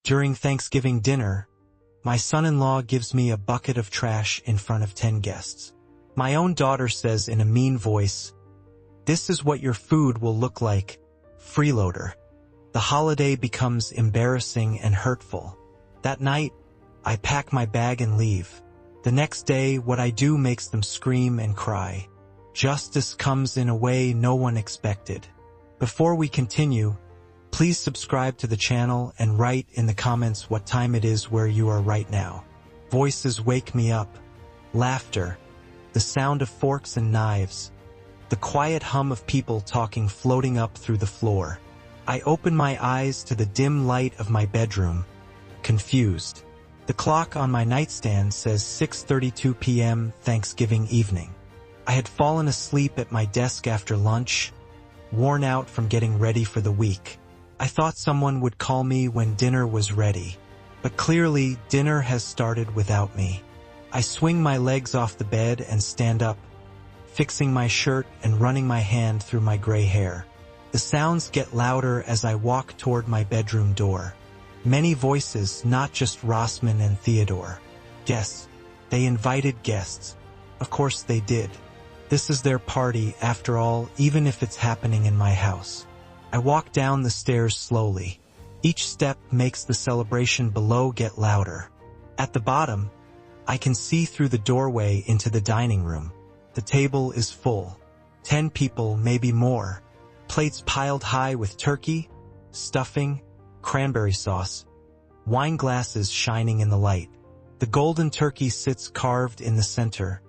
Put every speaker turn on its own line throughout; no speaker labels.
During Thanksgiving dinner, my son-in-law gives me a bucket of trash in front of 10 guests. My own daughter says in a mean voice, "This is what your food will look like, freeloader." The holiday becomes embarrassing and hurtful. That night, I pack my bag and leave. The next day, what I do makes them scream and cry. Justice comes in a way no one expected. Before we continue, please subscribe to the channel and write in the comments what time it is where you are right now. Voices wake me up. Laughter. The sound of forks and knives. The quiet hum of people talking floating up through the floor. I open my eyes to the dim light of my bedroom, confused. The clock on my nightstand says 6:32 p.m. Thanksgiving evening. I had fallen asleep at my desk after lunch, worn out from getting ready for the week. I thought someone would call me when dinner was ready, but clearly dinner has started without me. I swing my legs off the bed and stand up, fixing my shirt and running my hand through my gray hair. The sounds get louder as I walk toward my bedroom door. Many voices, not just Rossman and Theodore. Guests. They invited guests. Of course they did. This is their party, after all, even if it's happening in my house. I walk down the stairs slowly. Each step makes the celebration below get louder. At the bottom, I can see through the doorway into the dining room. The table is full. 10 people, maybe more. Plates piled high with turkey, stuffing, cranberry sauce, wine glasses shining in the light. The golden turkey sits carved in the center,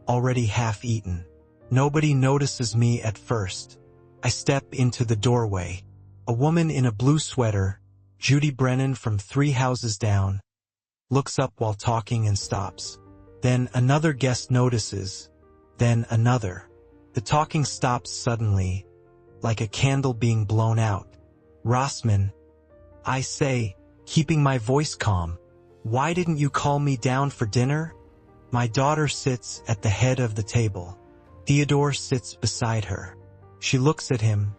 already half eaten. Nobody notices me at first. I step into the doorway. A woman in a blue sweater, Judy Brennan from 3 houses down, looks up while talking and stops. Then another guest notices. Then another. The talking stops suddenly, like a candle being blown out. "Rossman," I say, keeping my voice calm, "why didn't you call me down for dinner?" My daughter sits at the head of the table. Theodore sits beside her. She looks at him,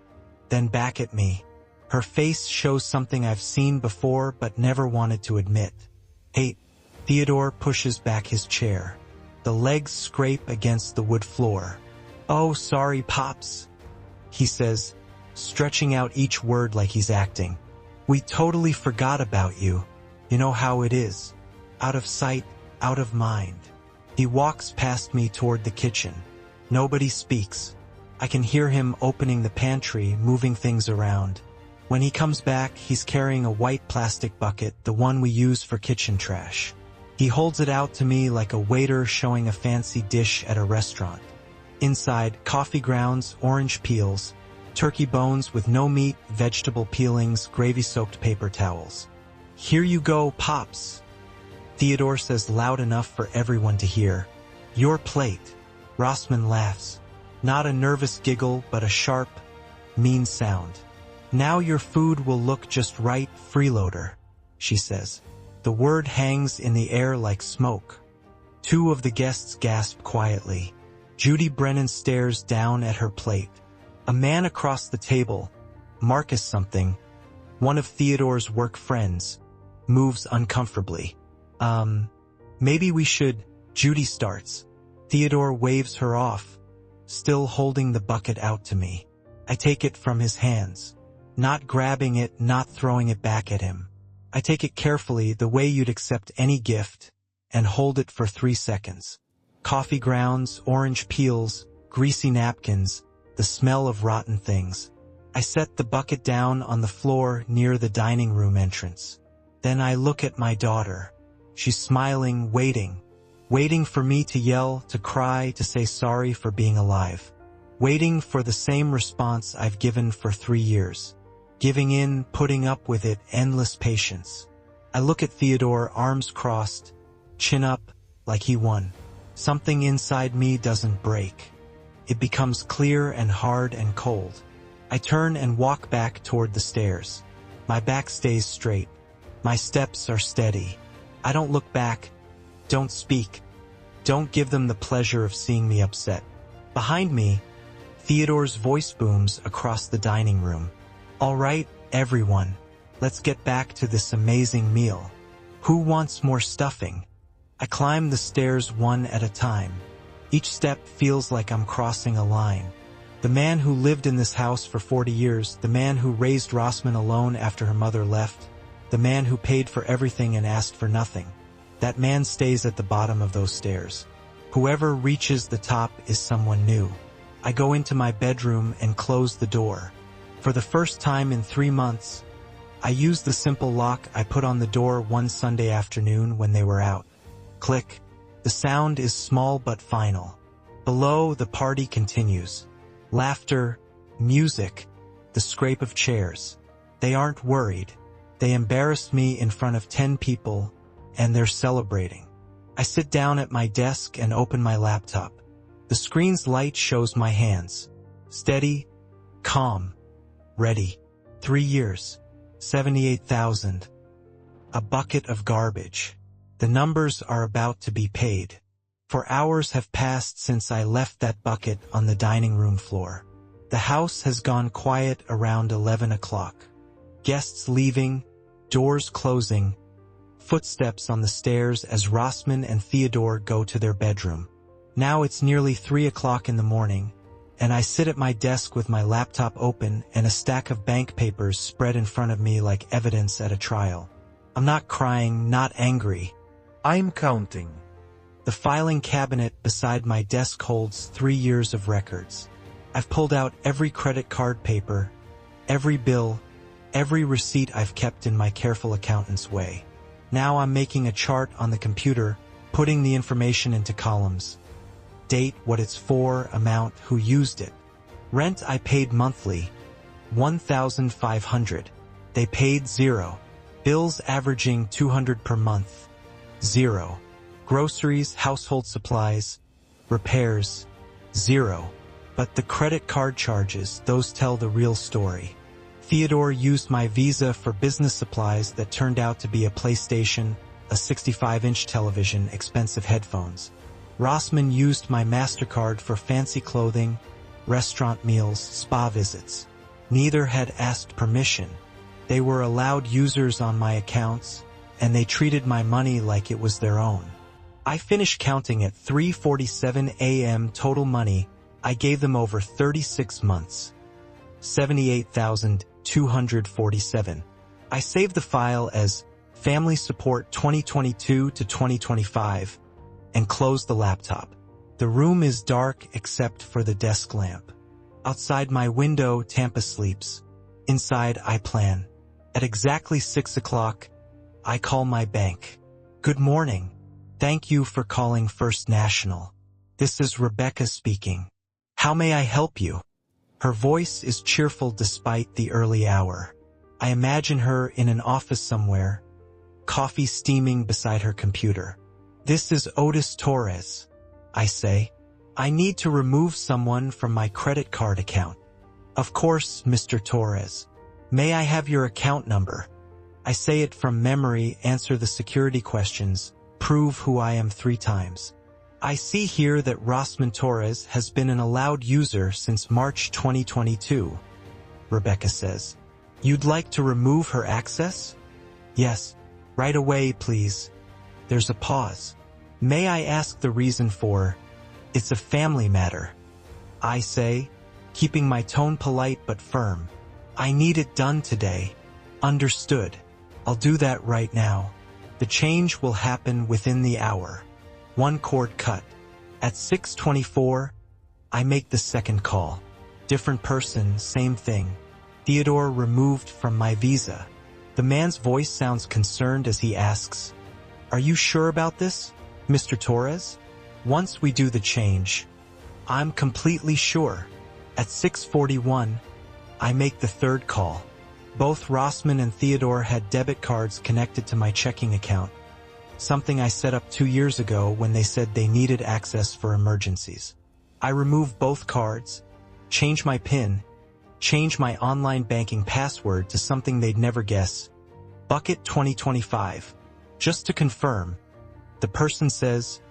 then back at me. Her face shows something I've seen before but never wanted to admit. Hate. Theodore pushes back his chair. The legs scrape against the wood floor. "Oh, sorry, Pops," he says, stretching out each word like he's acting. "We totally forgot about you. You know how it is. Out of sight, out of mind." He walks past me toward the kitchen. Nobody speaks. I can hear him opening the pantry, moving things around. When he comes back, he's carrying a white plastic bucket, the one we use for kitchen trash. He holds it out to me like a waiter showing a fancy dish at a restaurant. Inside, coffee grounds, orange peels, turkey bones with no meat, vegetable peelings, gravy-soaked paper towels. "Here you go, Pops," Theodore says loud enough for everyone to hear. "Your plate." Rossman laughs. Not a nervous giggle, but a sharp, mean sound. "Now your food will look just right, freeloader," she says. The word hangs in the air like smoke. 2 of the guests gasp quietly. Judy Brennan stares down at her plate. A man across the table, Marcus something, one of Theodore's work friends, moves uncomfortably. Maybe we should," Judy starts. Theodore waves her off, still holding the bucket out to me. I take it from his hands, not grabbing it, not throwing it back at him. I take it carefully, the way you'd accept any gift, and hold it for 3 seconds. Coffee grounds, orange peels, greasy napkins, the smell of rotten things. I set the bucket down on the floor near the dining room entrance. Then I look at my daughter. She's smiling, waiting for me to yell, to cry, to say sorry for being alive. Waiting for the same response I've given for 3 years. Giving in, putting up with it, endless patience. I look at Theodore, arms crossed, chin up, like he won. Something inside me doesn't break. It becomes clear and hard and cold. I turn and walk back toward the stairs. My back stays straight. My steps are steady. I don't look back. Don't speak. Don't give them the pleasure of seeing me upset. Behind me, Theodore's voice booms across the dining room. "All right, everyone. Let's get back to this amazing meal. Who wants more stuffing? I climb the stairs one at a time. Each step feels like I'm crossing a line. The man who lived in this house for 40 years, the man who raised Rossman alone after her mother left, the man who paid for everything and asked for nothing. That man stays at the bottom of those stairs. Whoever reaches the top is someone new. I go into my bedroom and close the door. For the first time in 3 months, I use the simple lock I put on the door one Sunday afternoon when they were out. Click. The sound is small but final. Below, the party continues. Laughter, music, the scrape of chairs. They aren't worried. They embarrassed me in front of 10 people, and they're celebrating. I sit down at my desk and open my laptop. The screen's light shows my hands. Steady, calm, ready. 3 years, 78,000. A bucket of garbage. The numbers are about to be paid. For hours have passed since I left that bucket on the dining room floor. The house has gone quiet around 11 o'clock. Guests leaving, doors closing, footsteps on the stairs as Rossman and Theodore go to their bedroom. Now it's nearly 3 o'clock in the morning, and I sit at my desk with my laptop open and a stack of bank papers spread in front of me like evidence at a trial. I'm not crying, not angry.
I'm counting.
The filing cabinet beside my desk holds 3 years of records. I've pulled out every credit card paper, every bill, every receipt I've kept in my careful accountant's way. Now I'm making a chart on the computer, putting the information into columns. Date, what it's for, amount, who used it. Rent I paid monthly, $1,500. They paid $0. Bills averaging $200 per month, $0. Groceries, household supplies, repairs, $0. But the credit card charges, those tell the real story. Theodore used my Visa for business supplies that turned out to be a PlayStation, a 65-inch television, expensive headphones. Rossman used my MasterCard for fancy clothing, restaurant meals, spa visits. Neither had asked permission. They were allowed users on my accounts, and they treated my money like it was their own. I finished counting at 3:47 a.m. Total money I gave them over 36 months. 78,247. I saved the file as Family Support 2022 to 2025 and closed the laptop. The room is dark except for the desk lamp. Outside my window, Tampa sleeps. Inside, I plan. At exactly 6 o'clock, I call my bank. Good morning. Thank you for calling First National. This is Rebecca speaking. How may I help you? Her voice is cheerful despite the early hour. I imagine her in an office somewhere, coffee steaming beside her computer. This is Otis Torres, I say. I need to remove someone from my credit card account. Of course, Mr. Torres. May I have your account number? I say it from memory, answer the security questions, prove who I am 3 times. I see here that Rossman Torres has been an allowed user since March 2022, Rebecca says. You'd like to remove her access? Yes. Right away, please. There's a pause. May I ask the reason for? It's a family matter. I say, keeping my tone polite but firm. I need it done today. Understood. I'll do that right now. The change will happen within the hour. 1 cord cut. At 6:24, I make the second call. Different person, same thing. Theodore removed from my Visa. The man's voice sounds concerned as he asks, Are you sure about this, Mr. Torres? Once we do the change, I'm completely sure. At 6:41, I make the third call. Both Rossman and Theodore had debit cards connected to my checking account, something I set up 2 years ago when they said they needed access for emergencies. I remove both cards, change my PIN, change my online banking password to something they'd never guess. Bucket 2025. Just to confirm, the person says,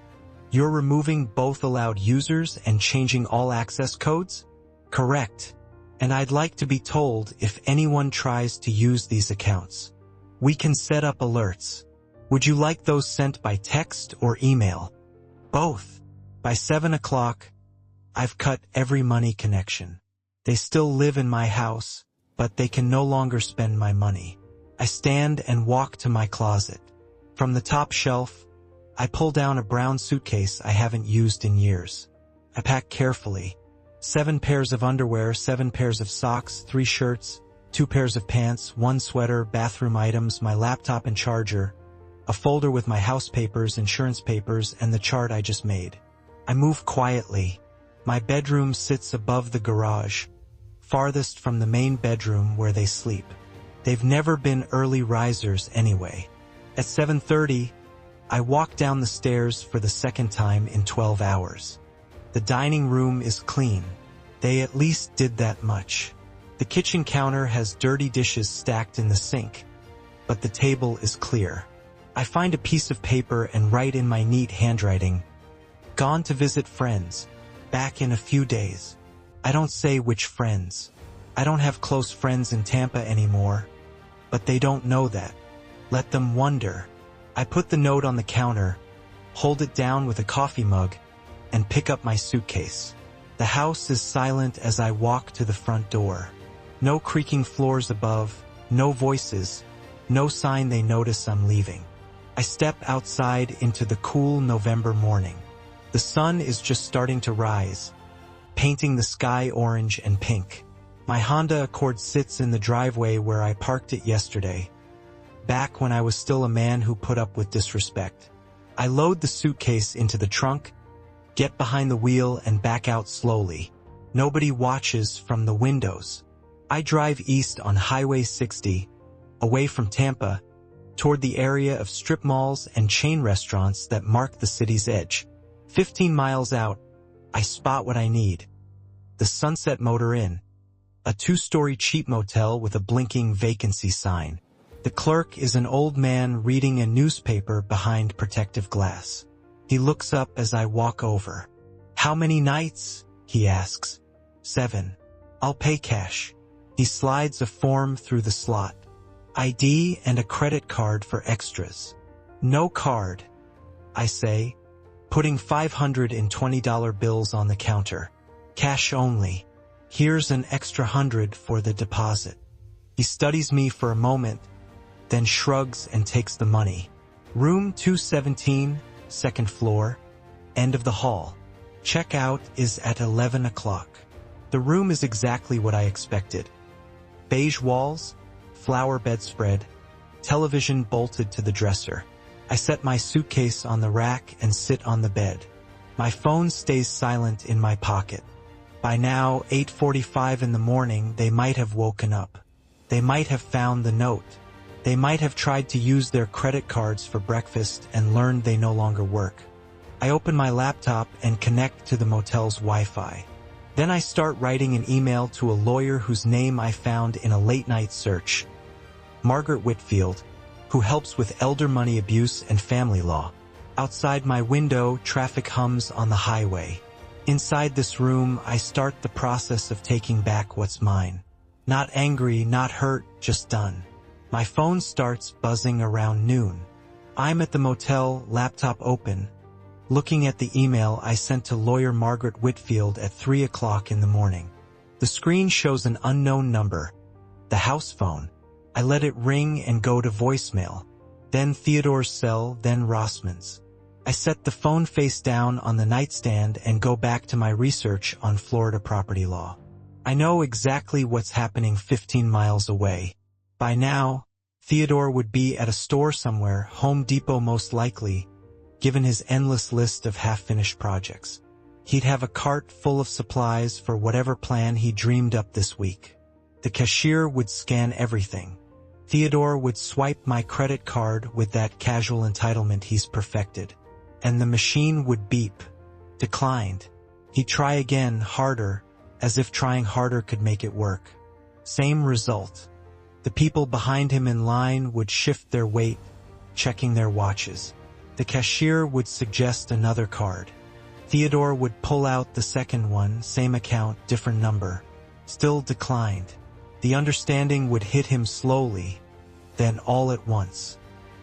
You're removing both allowed users and changing all access codes? Correct. and I'd like to be told if anyone tries to use these accounts. We can set up alerts. Would you like those sent by text or email? Both. By 7 o'clock, I've cut every money connection. They still live in my house, but they can no longer spend my money. I stand and walk to my closet. From the top shelf, I pull down a brown suitcase I haven't used in years. I pack carefully. 7 pairs of underwear, 7 pairs of socks, 3 shirts, 2 pairs of pants, 1 sweater, bathroom items, my laptop and charger, a folder with my house papers, insurance papers, and the chart I just made. I move quietly. My bedroom sits above the garage, farthest from the main bedroom where they sleep. They've never been early risers anyway. At 7:30, I walk down the stairs for the second time in 12 hours. The dining room is clean. They at least did that much. The kitchen counter has dirty dishes stacked in the sink, but the table is clear. I find a piece of paper and write in my neat handwriting, "Gone to visit friends. Back in a few days." I don't say which friends. I don't have close friends in Tampa anymore, but they don't know that. Let them wonder. I put the note on the counter, hold it down with a coffee mug, and pick up my suitcase. The house is silent as I walk to the front door. No creaking floors above, no voices, no sign they notice I'm leaving. I step outside into the cool November morning. The sun is just starting to rise, painting the sky orange and pink. My Honda Accord sits in the driveway where I parked it yesterday, back when I was still a man who put up with disrespect. I load the suitcase into the trunk, get behind the wheel, and back out slowly. Nobody watches from the windows. I drive east on Highway 60, away from Tampa, toward the area of strip malls and chain restaurants that mark the city's edge. 15 miles out, I spot what I need. The Sunset Motor Inn, a 2-story cheap motel with a blinking vacancy sign. The clerk is an old man reading a newspaper behind protective glass. He looks up as I walk over. "How many nights?" he asks. 7. "I'll pay cash." He slides a form through the slot. ID and a credit card for extras. "No card," I say, putting $520 bills on the counter. "Cash only. Here's an extra 100 for the deposit." He studies me for a moment, then shrugs and takes the money. "Room 217, second floor, end of the hall. Checkout is at 11 o'clock. The room is exactly what I expected. Beige walls, flower bedspread, television bolted to the dresser. I set my suitcase on the rack and sit on the bed. My phone stays silent in my pocket. By now, 8:45 in the morning, they might have woken up. They might have found the note. They might have tried to use their credit cards for breakfast and learned they no longer work. I open my laptop and connect to the motel's Wi-Fi. Then I start writing an email to a lawyer whose name I found in a late-night search. Margaret Whitfield, who helps with elder money abuse and family law. Outside my window, traffic hums on the highway. Inside this room, I start the process of taking back what's mine. Not angry, not hurt, just done. My phone starts buzzing around noon. I'm at the motel, laptop open, looking at the email I sent to lawyer Margaret Whitfield at 3 o'clock in the morning. The screen shows an unknown number, the house phone. I let it ring and go to voicemail, then Theodore's cell, then Rossman's. I set the phone face down on the nightstand and go back to my research on Florida property law. I know exactly what's happening 15 miles away. By now, Theodore would be at a store somewhere, Home Depot most likely, given his endless list of half-finished projects. He'd have a cart full of supplies for whatever plan he dreamed up this week. The cashier would scan everything. Theodore would swipe my credit card with that casual entitlement he's perfected. And the machine would beep. Declined. He'd try again, harder, as if trying harder could make it work. Same result. The people behind him in line would shift their weight, checking their watches. The cashier would suggest another card. Theodore would pull out the second one, same account, different number. Still declined. The understanding would hit him slowly, then all at once.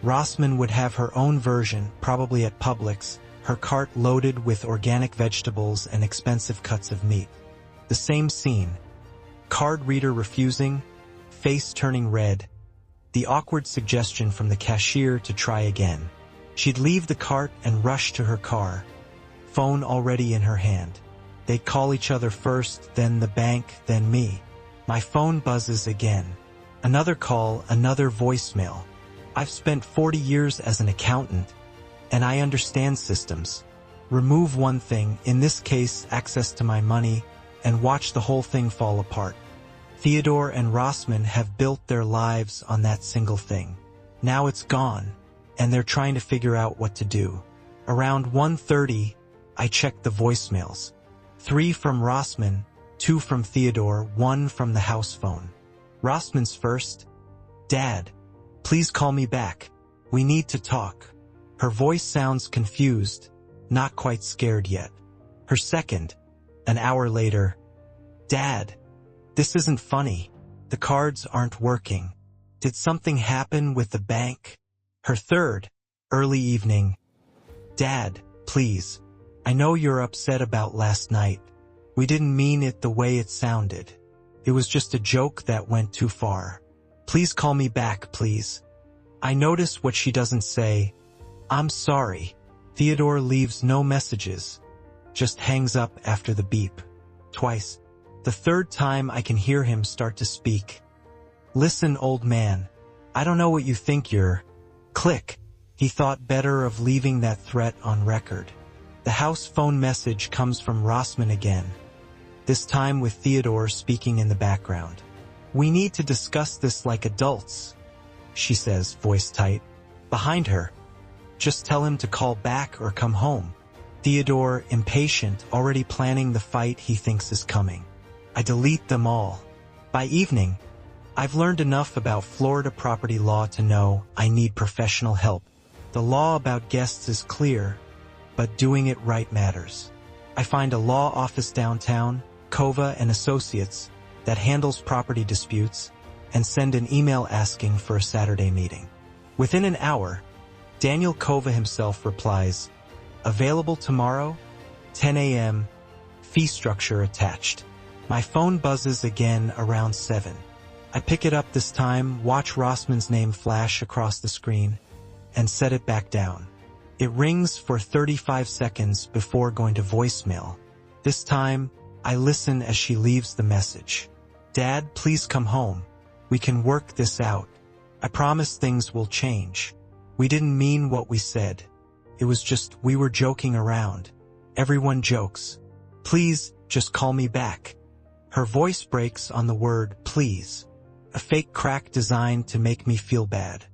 Rossman would have her own version, probably at Publix, her cart loaded with organic vegetables and expensive cuts of meat. The same scene. Card reader refusing, face turning red. The awkward suggestion from the cashier to try again. She'd leave the cart and rush to her car, phone already in her hand. They'd call each other first, then the bank, then me. My phone buzzes again. Another call, another voicemail. I've spent 40 years as an accountant, and I understand systems. Remove one thing, in this case access to my money, and watch the whole thing fall apart. Theodore and Rossman have built their lives on that single thing. Now it's gone, and they're trying to figure out what to do. Around 1:30, I checked the voicemails. 3 from Rossman, 2 from Theodore, 1 from the house phone. Rossman's first, "Dad, please call me back. We need to talk." Her voice sounds confused, not quite scared yet. Her second, an hour later, "Dad, this isn't funny. The cards aren't working. Did something happen with the bank?" Her third, early evening, "Dad, please. I know you're upset about last night. We didn't mean it the way it sounded. It was just a joke that went too far. Please call me back, please." I notice what she doesn't say. "I'm sorry." Theodore leaves no messages, just hangs up after the beep. Twice. The third time I can hear him start to speak. "Listen, old man. I don't know what you think you're..." Click. He thought better of leaving that threat on record. The house phone message comes from Rossman again, this time with Theodore speaking in the background. "We need to discuss this like adults," she says, voice tight. Behind her, "Just tell him to call back or come home." Theodore, impatient, already planning the fight he thinks is coming. I delete them all. By evening, I've learned enough about Florida property law to know I need professional help. The law about guests is clear, but doing it right matters. I find a law office downtown, Kova and Associates, that handles property disputes, and send an email asking for a Saturday meeting. Within an hour, Daniel Kova himself replies, "Available tomorrow, 10 a.m., fee structure attached." My phone buzzes again around 7. I pick it up this time, watch Rossman's name flash across the screen, and set it back down. It rings for 35 seconds before going to voicemail. This time, I listen as she leaves the message. "Dad, please come home. We can work this out. I promise things will change. We didn't mean what we said. It was just we were joking around. Everyone jokes. Please, just call me back." Her voice breaks on the word please, a fake crack designed to make me feel bad.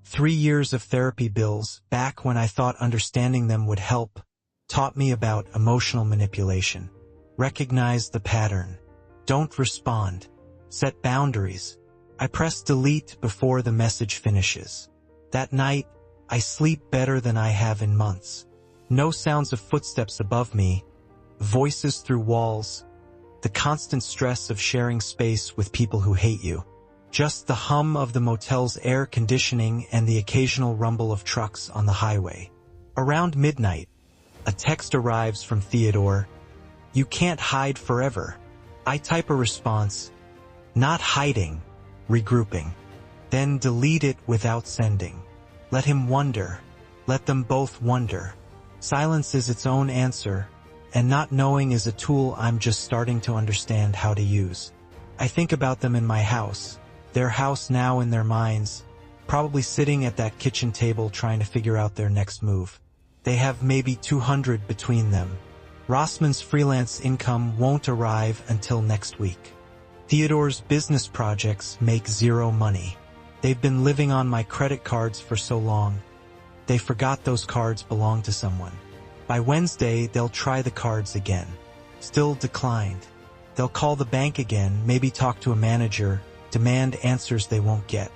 3 years of therapy bills, back when I thought understanding them would help, taught me about emotional manipulation. Recognize the pattern. Don't respond. Set boundaries. I press delete before the message finishes. That night, I sleep better than I have in months. No sounds of footsteps above me, voices through walls, the constant stress of sharing space with people who hate you. Just the hum of the motel's air conditioning and the occasional rumble of trucks on the highway. Around midnight, a text arrives from Theodore. "You can't hide forever." I type a response, "Not hiding, regrouping." Then delete it without sending. Let him wonder. Let them both wonder. Silence is its own answer, and not knowing is a tool I'm just starting to understand how to use. I think about them in my house, their house now in their minds, probably sitting at that kitchen table trying to figure out their next move. They have maybe 200 between them. Rossman's freelance income won't arrive until next week. Theodore's business projects make zero money. They've been living on my credit cards for so long. They forgot those cards belong to someone. By Wednesday, they'll try the cards again. Still declined. They'll call the bank again, maybe talk to a manager, demand answers they won't get.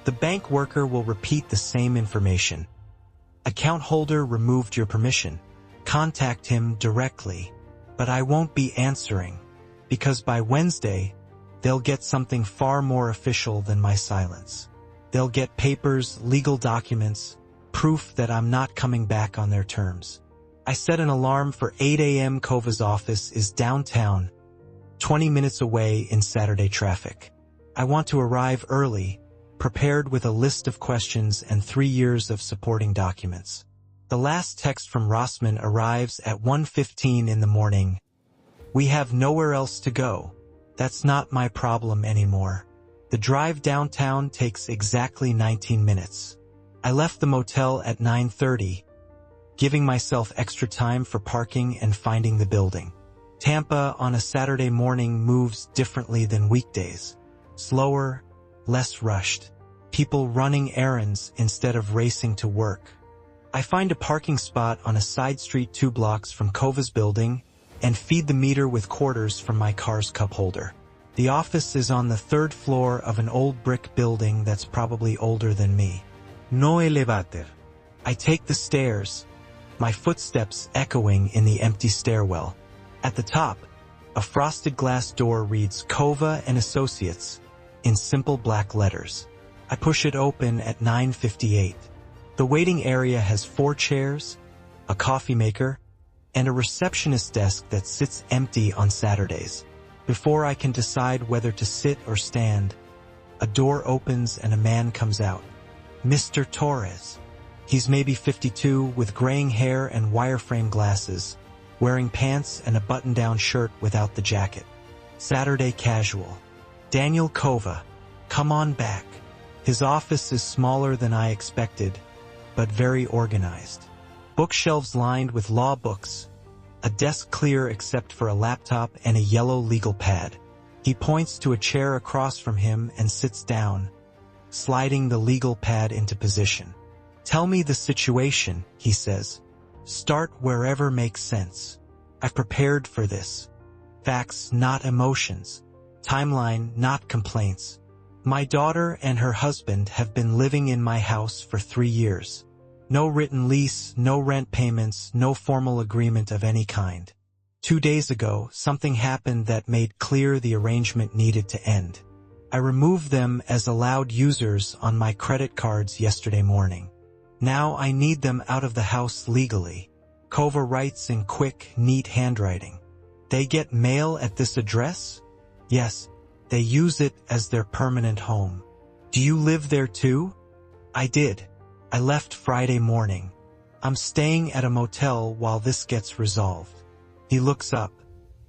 The bank worker will repeat the same information. "Account holder removed your permission. Contact him directly." But I won't be answering. because by Wednesday, they'll get something far more official than my silence. They'll get papers, legal documents, proof that I'm not coming back on their terms. I set an alarm for 8 a.m. Kova's office is downtown, 20 minutes away in Saturday traffic. I want to arrive early, prepared with a list of questions and 3 years of supporting documents. The last text from Rossman arrives at 1:15 in the morning. We have nowhere else to go. That's not my problem anymore. The drive downtown takes exactly 19 minutes. I left the motel at 9:30, giving myself extra time for parking and finding the building. Tampa on a Saturday morning moves differently than weekdays. Slower, less rushed. People running errands instead of racing to work. I find a parking spot on a side street 2 blocks from Kova's building and feed the meter with quarters from my car's cup holder. The office is on the 3rd floor of an old brick building that's probably older than me. No elevator. I take the stairs, my footsteps echoing in the empty stairwell. At the top, a frosted glass door reads Kova and Associates in simple black letters. I push it open at 9:58. The waiting area has 4 chairs, a coffee maker, and a receptionist desk that sits empty on Saturdays. Before I can decide whether to sit or stand, a door opens and a man comes out. Mr. Torres. He's maybe 52 with graying hair and wireframe glasses, wearing pants and a button-down shirt without the jacket. Saturday casual. Daniel Kova, come on back. His office is smaller than I expected, but very organized. Bookshelves lined with law books, a desk clear except for a laptop and a yellow legal pad. He points to a chair across from him and sits down, sliding the legal pad into position. Tell me the situation, he says. Start wherever makes sense. I've prepared for this. Facts, not emotions. Timeline, not complaints. My daughter and her husband have been living in my house for 3 years. No written lease, no rent payments, no formal agreement of any kind. 2 days ago, something happened that made clear the arrangement needed to end. I removed them as allowed users on my credit cards yesterday morning. Now I need them out of the house legally. Kova writes in quick, neat handwriting. They get mail at this address? Yes, they use it as their permanent home. Do you live there too? I did. I left Friday morning. I'm staying at a motel while this gets resolved. He looks up.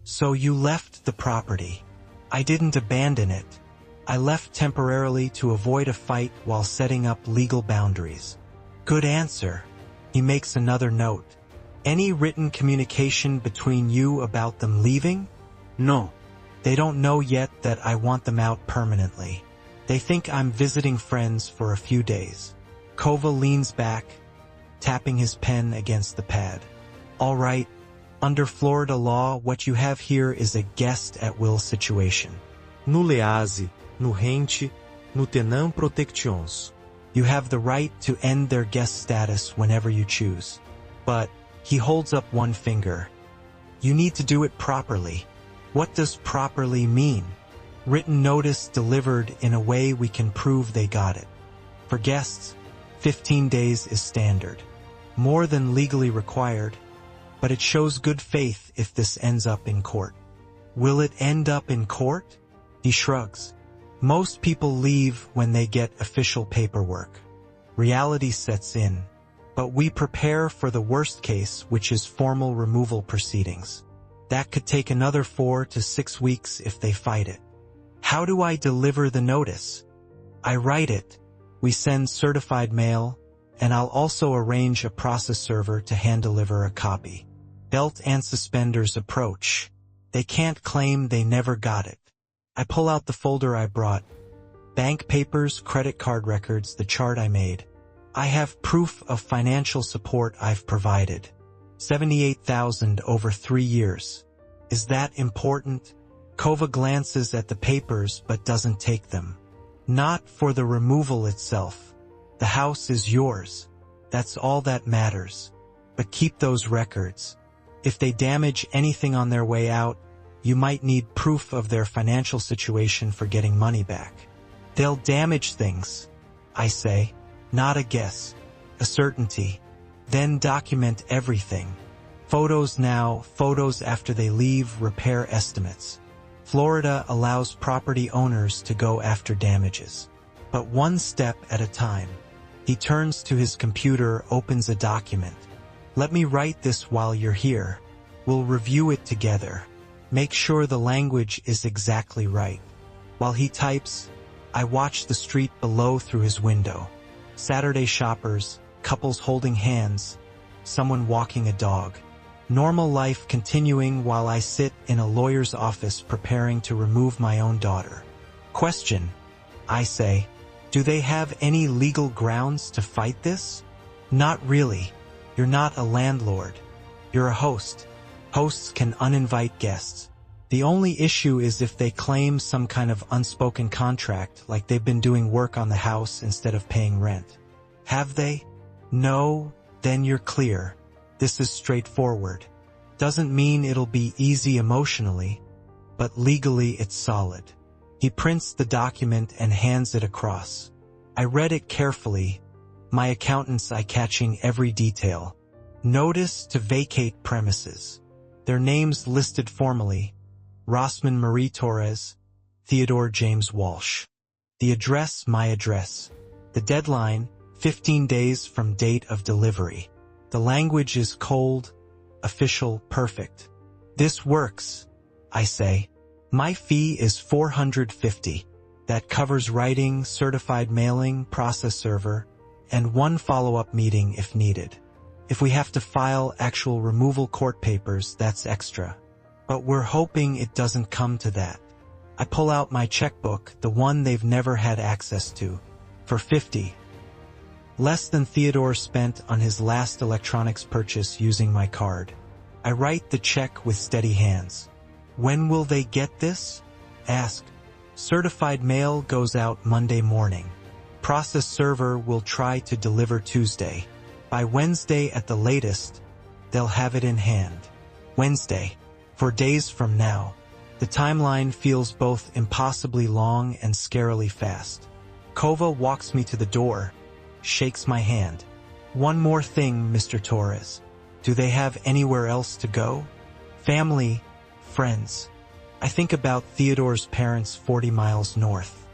So you left the property. I didn't abandon it. I left temporarily to avoid a fight while setting up legal boundaries. Good answer. He makes another note. Any written communication between you about them leaving? No. They don't know yet that I want them out permanently. They think I'm visiting friends for a few days. Kova leans back, tapping his pen against the pad. All right, under Florida law, what you have here is a guest-at-will situation.
No lease, no rente, no tenant protections.
You have the right to end their guest status whenever you choose. But he holds up one finger. You need to do it properly. What does properly mean? Written notice delivered in a way we can prove they got it. For guests, 15 days is standard. More than legally required, but it shows good faith if this ends up in court. Will it end up in court? He shrugs. Most people leave when they get official paperwork. Reality sets in, but we prepare for the worst case, which is formal removal proceedings. That could take another 4 to 6 weeks if they fight it. How do I deliver the notice? I write it. We send certified mail, and I'll also arrange a process server to hand-deliver a copy. Belt and suspenders approach. They can't claim they never got it. I pull out the folder I brought. Bank papers, credit card records, the chart I made. I have proof of financial support I've provided. $78,000 over 3 years. Is that important? Kova glances at the papers but doesn't take them. Not for the removal itself. The house is yours. That's all that matters. But keep those records. If they damage anything on their way out, You might need proof of their financial situation for getting money back. They'll damage things, I say, not a guess, a certainty. Then document everything. Photos now, photos after they leave, repair estimates. Florida allows property owners to go after damages. But one step at a time. He turns to his computer, opens a document. Let me write this while you're here. We'll review it together. Make sure the language is exactly right. While he types, I watch the street below through his window. Saturday shoppers, couples holding hands, someone walking a dog. Normal life continuing while I sit in a lawyer's office preparing to remove my own daughter. Question, I say, do they have any legal grounds to fight this? Not really. You're not a landlord. You're a host. Hosts can uninvite guests. The only issue is if they claim some kind of unspoken contract, like they've been doing work on the house instead of paying rent. Have they? No, then you're clear. This is straightforward. Doesn't mean it'll be easy emotionally, but legally it's solid. He prints the document and hands it across. I read it carefully, my accountant's eye catching every detail. Notice to vacate premises. Their names listed formally: Rossman Marie Torres, Theodore James Walsh. The address, my address. The deadline, 15 days from date of delivery. The language is cold, official, perfect. This works, I say. My fee is $450. That covers writing, certified mailing, process server, and one follow-up meeting if needed. If we have to file actual removal court papers, that's extra. But we're hoping it doesn't come to that. I pull out my checkbook, the one they've never had access to, for $50. Less than Theodore spent on his last electronics purchase using my card. I write the check with steady hands. When will they get this? Ask. Certified mail goes out Monday morning. Process server will try to deliver Tuesday. By Wednesday at the latest, they'll have it in hand. Wednesday. 4 days from now. The timeline feels both impossibly long and scarily fast. Kova walks me to the door, shakes my hand. One more thing, Mr. Torres. Do they have anywhere else to go? Family, friends. I think about Theodore's parents 40 miles north.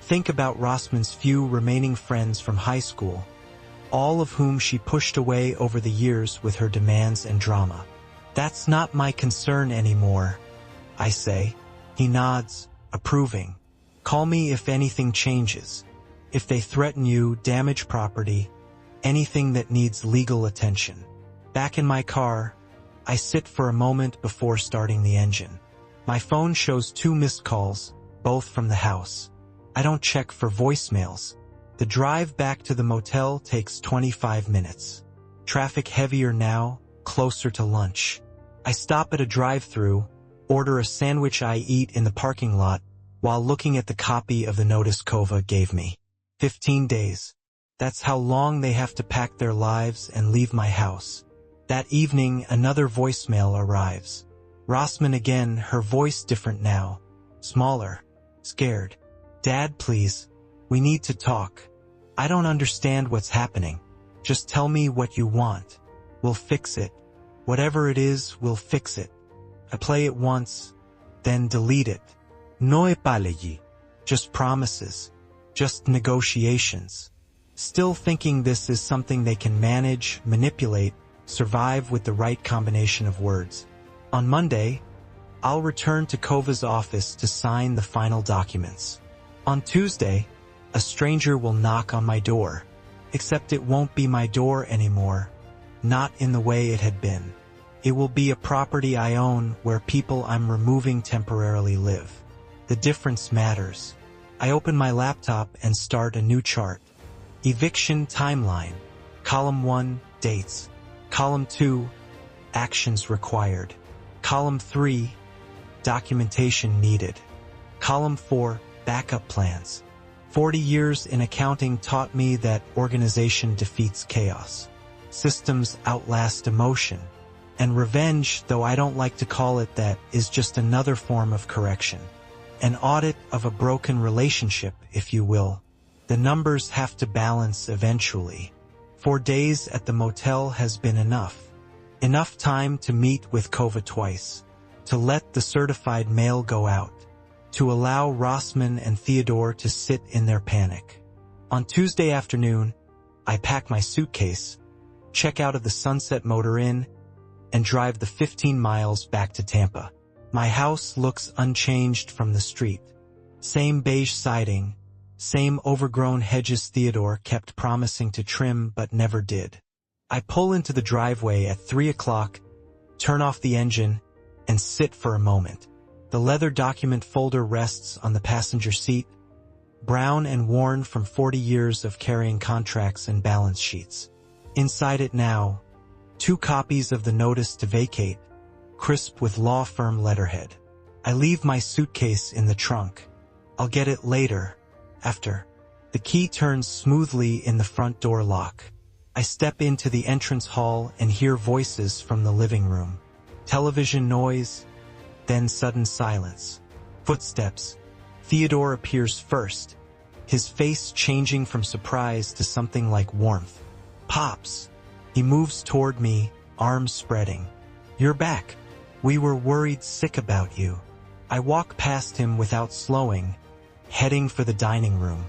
Think about Rossman's few remaining friends from high school, all of whom she pushed away over the years with her demands and drama. That's not my concern anymore, I say. He nods, approving. Call me if anything changes. If they threaten you, damage property, anything that needs legal attention. Back in my car, I sit for a moment before starting the engine. My phone shows 2 missed calls, both from the house. I don't check for voicemails. The drive back to the motel takes 25 minutes. Traffic heavier now, closer to lunch. I stop at a drive-thru, order a sandwich I eat in the parking lot while looking at the copy of the notice Kova gave me. 15 days. That's how long they have to pack their lives and leave my house. That evening, another voicemail arrives. Rossman again, her voice different now. Smaller. Scared. Dad, please. We need to talk. I don't understand what's happening. Just tell me what you want. We'll fix it. Whatever it is, we'll fix it. I play it once, then delete it. No apology. Just promises. Just negotiations. Still thinking this is something they can manage, manipulate, survive with the right combination of words. On Monday, I'll return to Kova's office to sign the final documents. On Tuesday, a stranger will knock on my door. Except it won't be my door anymore. Not in the way it had been. It will be a property I own where people I'm removing temporarily live. The difference matters. I open my laptop and start a new chart. Eviction timeline. Column 1, dates. Column 2, actions required. Column 3, documentation needed. Column 4, backup plans. 40 years in accounting taught me that organization defeats chaos. Systems outlast emotion. And revenge, though I don't like to call it that, is just another form of correction. An audit of a broken relationship, if you will. The numbers have to balance eventually. 4 days at the motel has been enough. Enough time to meet with Kova twice. To let the certified mail go out. To allow Rossman and Theodore to sit in their panic. On Tuesday afternoon, I pack my suitcase, check out of the Sunset Motor Inn, and drive the 15 miles back to Tampa. My house looks unchanged from the street. Same beige siding, same overgrown hedges Theodore kept promising to trim but never did. I pull into the driveway at 3 o'clock, turn off the engine, and sit for a moment. The leather document folder rests on the passenger seat, brown and worn from 40 years of carrying contracts and balance sheets. Inside it now, 2 copies of the notice to vacate, crisp with law firm letterhead. I leave my suitcase in the trunk. I'll get it later, after. The key turns smoothly in the front door lock. I step into the entrance hall and hear voices from the living room. Television noise, then sudden silence. Footsteps. Theodore appears first, his face changing from surprise to something like warmth. Pops. He moves toward me, arms spreading. You're back. We were worried sick about you. I walk past him without slowing, heading for the dining room.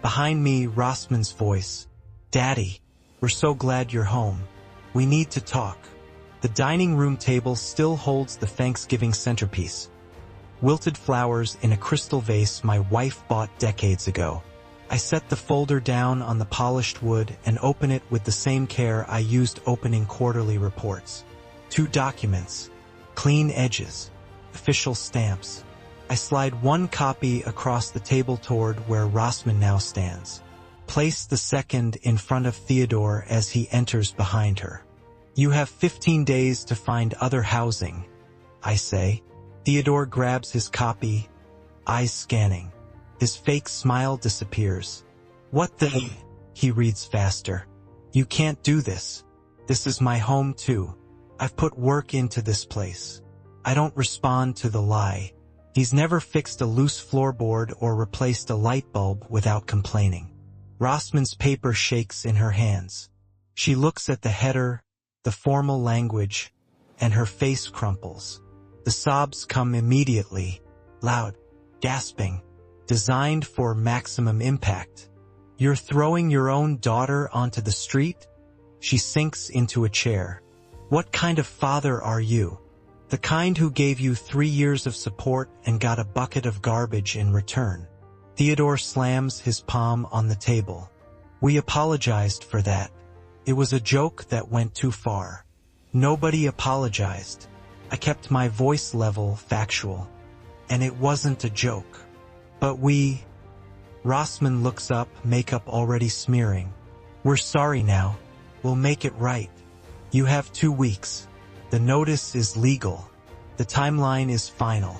Behind me, Rossman's voice. Daddy, we're so glad you're home. We need to talk. The dining room table still holds the Thanksgiving centerpiece. Wilted flowers in a crystal vase my wife bought decades ago. I set the folder down on the polished wood and open it with the same care I used opening quarterly reports. 2 documents. Clean edges. Official stamps. I slide 1 copy across the table toward where Rossman now stands. Place the second in front of Theodore as he enters behind her. You have 15 days to find other housing, I say. Theodore grabs his copy, eyes scanning. His fake smile disappears. What the? He reads faster. You can't do this. This is my home too. I've put work into this place. I don't respond to the lie. He's never fixed a loose floorboard or replaced a light bulb without complaining. Rossman's paper shakes in her hands. She looks at the header, the formal language, and her face crumples. The sobs come immediately, loud, gasping, designed for maximum impact. You're throwing your own daughter onto the street? She sinks into a chair. What kind of father are you? The kind who gave you 3 years of support and got a bucket of garbage in return. Theodore slams his palm on the table. We apologized for that. It was a joke that went too far. Nobody apologized. I kept my voice level factual. And it wasn't a joke. But we... Rossman looks up, makeup already smearing. We're sorry now. We'll make it right. You have 2 weeks. The notice is legal. The timeline is final.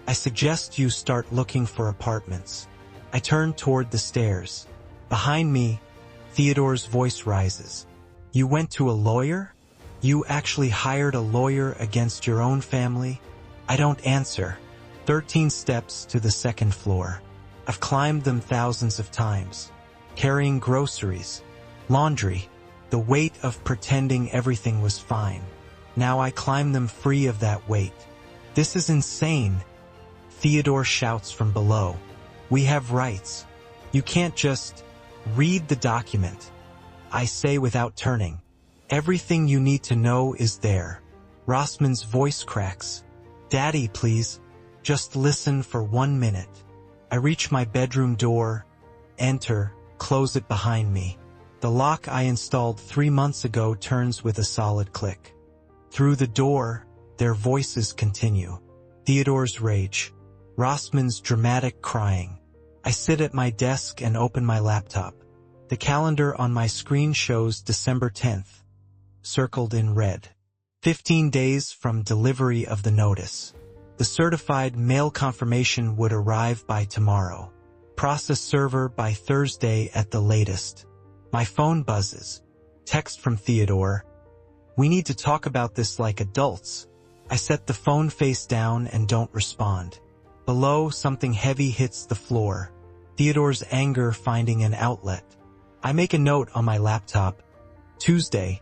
I suggest you start looking for apartments. I turn toward the stairs. Behind me, Theodore's voice rises. You went to a lawyer? You actually hired a lawyer against your own family? I don't answer. 13 steps to the 2nd floor. I've climbed them thousands of times. Carrying groceries, laundry, the weight of pretending everything was fine. Now I climb them free of that weight. This is insane. Theodore shouts from below. We have rights. You can't just read the document. I say without turning. Everything you need to know is there. Rossman's voice cracks. Daddy, please. Just listen for 1 minute. I reach my bedroom door, enter, close it behind me. The lock I installed 3 months ago turns with a solid click. Through the door, their voices continue. Theodore's rage. Rossman's dramatic crying. I sit at my desk and open my laptop. The calendar on my screen shows December 10th, circled in red. 15 days from delivery of the notice. The certified mail confirmation would arrive by tomorrow. Process server by Thursday at the latest. My phone buzzes. Text from Theodore. We need to talk about this like adults. I set the phone face down and don't respond. Below, something heavy hits the floor. Theodore's anger finding an outlet. I make a note on my laptop. Tuesday,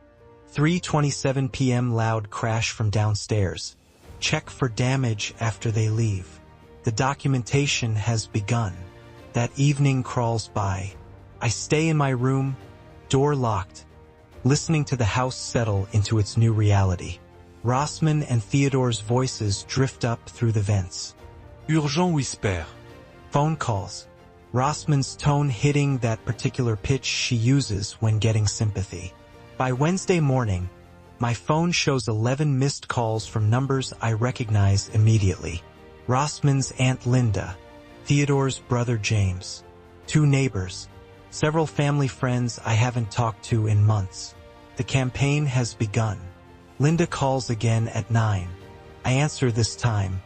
3:27 p.m. Loud crash from downstairs. Check for damage after they leave. The documentation has begun. That evening crawls by. I stay in my room, door locked, listening to the house settle into its new reality. Rossman and Theodore's voices drift up through the vents.
Urgent whisper.
Phone calls. Rossman's tone hitting that particular pitch she uses when getting sympathy. By Wednesday morning, my phone shows 11 missed calls from numbers I recognize immediately. Rossman's Aunt Linda, Theodore's brother James, 2 neighbors, several family friends I haven't talked to in months. The campaign has begun. Linda calls again at 9. I answer this time.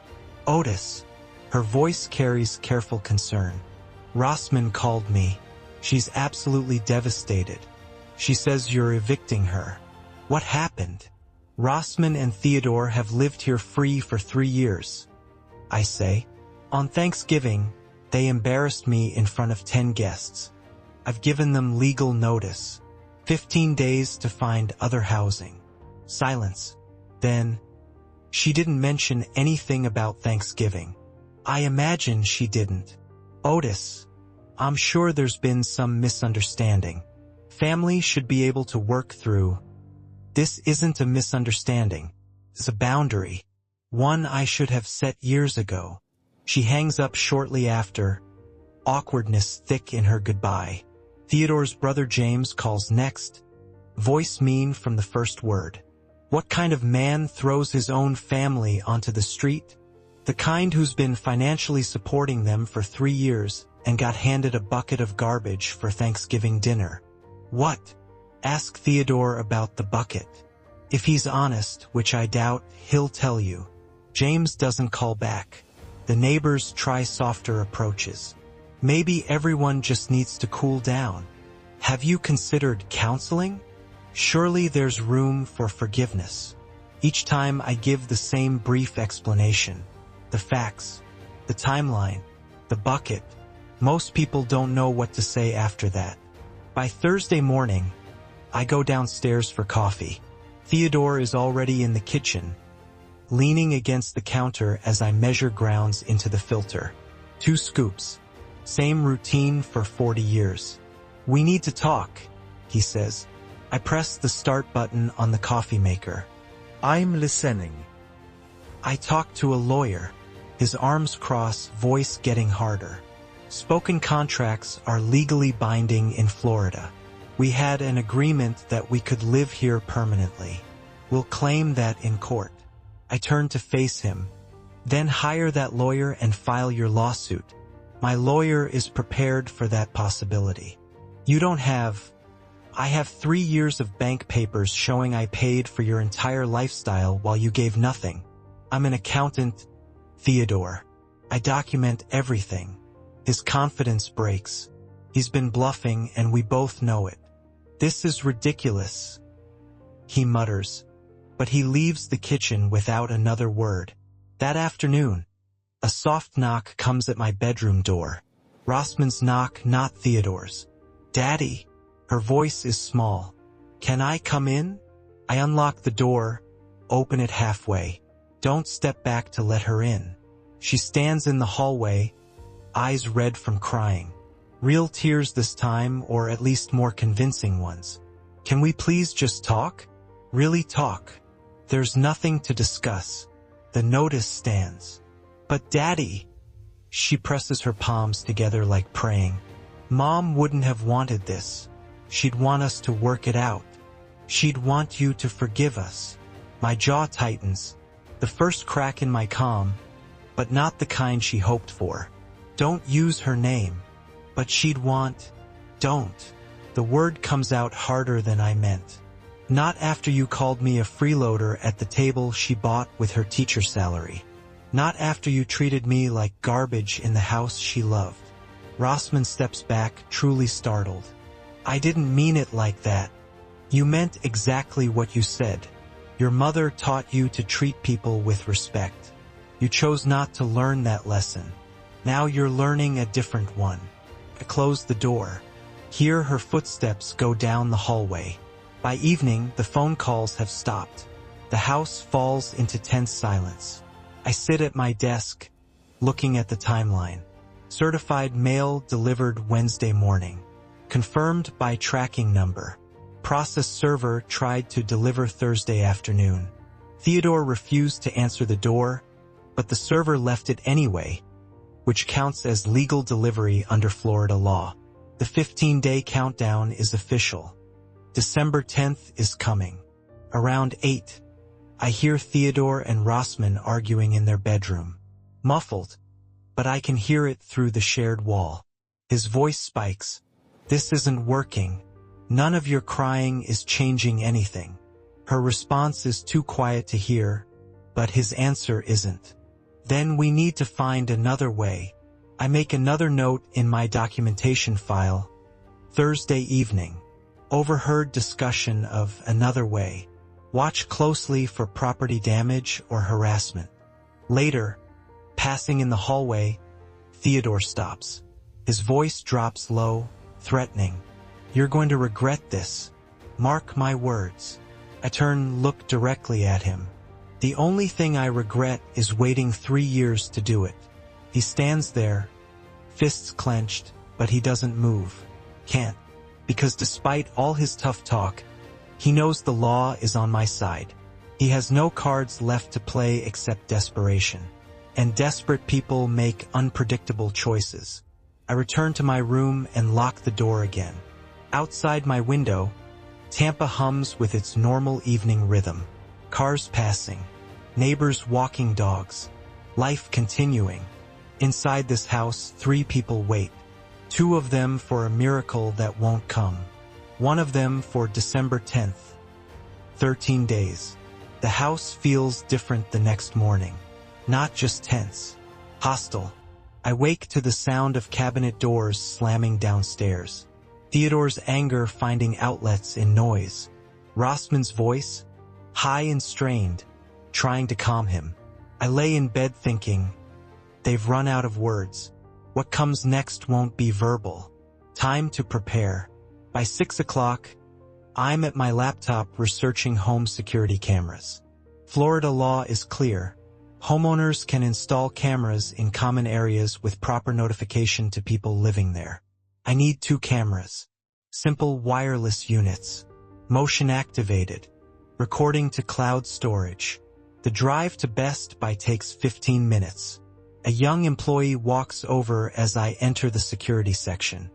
Otis. Her voice carries careful concern. Rossman called me. She's absolutely devastated. She says you're evicting her. What happened? Rossman and Theodore have lived here free for 3 years. I say. On Thanksgiving, they embarrassed me in front of 10 guests. I've given them legal notice. 15 days to find other housing. Silence. Then, she didn't mention anything about Thanksgiving. I imagine she didn't. Otis, I'm sure there's been some misunderstanding. Family should be able to work through. This isn't a misunderstanding. It's a boundary. One I should have set years ago. She hangs up shortly after. Awkwardness thick in her goodbye. Theodore's brother James calls next. Voice mean from the first word. What kind of man throws his own family onto the street? The kind who's been financially supporting them for 3 years and got handed a bucket of garbage for Thanksgiving dinner. What? Ask Theodore about the bucket. If he's honest, which I doubt, he'll tell you. James doesn't call back. The neighbors try softer approaches. Maybe everyone just needs to cool down. Have you considered counseling? Surely there's room for forgiveness. Each time I give the same brief explanation. The facts, the timeline, the bucket. Most people don't know what to say after that. By Thursday morning, I go downstairs for coffee. Theodore is already in the kitchen, leaning against the counter as I measure grounds into the filter. 2 scoops. Same routine for 40 years. We need to talk, he says. I press the start button on the coffee maker.
I'm listening.
I talk to a lawyer. His arms cross, voice getting harder. Spoken contracts are legally binding in Florida. We had an agreement that we could live here permanently. We'll claim that in court. I turn to face him. Then hire that lawyer and file your lawsuit. My lawyer is prepared for that possibility. You don't have... I have 3 years of bank papers showing I paid for your entire lifestyle while you gave nothing. I'm an accountant, Theodore. I document everything. His confidence breaks. He's been bluffing and we both know it. This is ridiculous, he mutters, but he leaves the kitchen without another word. That afternoon, a soft knock comes at my bedroom door. Rossman's knock, not Theodore's. Daddy. Her voice is small. Can I come in? I unlock the door, open it halfway. Don't step back to let her in. She stands in the hallway, eyes red from crying. Real tears this time, or at least more convincing ones. Can we please just talk? Really talk. There's nothing to discuss. The notice stands. But Daddy... She presses her palms together like praying. Mom wouldn't have wanted this. She'd want us to work it out. She'd want you to forgive us. My jaw tightens. The first crack in my calm, but not the kind she hoped for. Don't use her name. But she'd want... Don't. The word comes out harder than I meant. Not after you called me a freeloader at the table she bought with her teacher's salary. Not after you treated me like garbage in the house she loved. Rossman steps back, truly startled. I didn't mean it like that. You meant exactly what you said. Your mother taught you to treat people with respect. You chose not to learn that lesson. Now you're learning a different one. I close the door. Hear her footsteps go down the hallway. By evening, the phone calls have stopped. The house falls into tense silence. I sit at my desk, looking at the timeline. Certified mail delivered Wednesday morning. Confirmed by tracking number. Process server tried to deliver Thursday afternoon. Theodore refused to answer the door, but the server left it anyway, which counts as legal delivery under Florida law. The 15-day countdown is official. December 10th is coming. Around 8, I hear Theodore and Rossman arguing in their bedroom. Muffled, but I can hear it through the shared wall. His voice spikes. This isn't working. None of your crying is changing anything. Her response is too quiet to hear, but his answer isn't. Then we need to find another way. I make another note in my documentation file. Thursday evening. Overheard discussion of another way. Watch closely for property damage or harassment. Later, passing in the hallway, Theodore stops. His voice drops low, threatening. You're going to regret this. Mark my words. I turn, look directly at him. The only thing I regret is waiting 3 years to do it. He stands there, fists clenched, but he doesn't move. Can't. Because despite all his tough talk, he knows the law is on my side. He has no cards left to play except desperation. And desperate people make unpredictable choices. I return to my room and lock the door again. Outside my window, Tampa hums with its normal evening rhythm. Cars passing, neighbors walking dogs, life continuing. Inside this house, 3 people wait. 2 of them for a miracle that won't come. 1 of them for December 10th. 13 days. The house feels different the next morning. Not just tense. Hostile. I wake to the sound of cabinet doors slamming downstairs. Theodore's anger finding outlets in noise. Rossman's voice, high and strained, trying to calm him. I lay in bed thinking, they've run out of words. What comes next won't be verbal. Time to prepare. By 6 o'clock, I'm at my laptop researching home security cameras. Florida law is clear. Homeowners can install cameras in common areas with proper notification to people living there. I need 2 cameras. Simple wireless units. Motion activated. Recording to cloud storage. The drive to Best Buy takes 15 minutes. A young employee walks over as I enter the security section.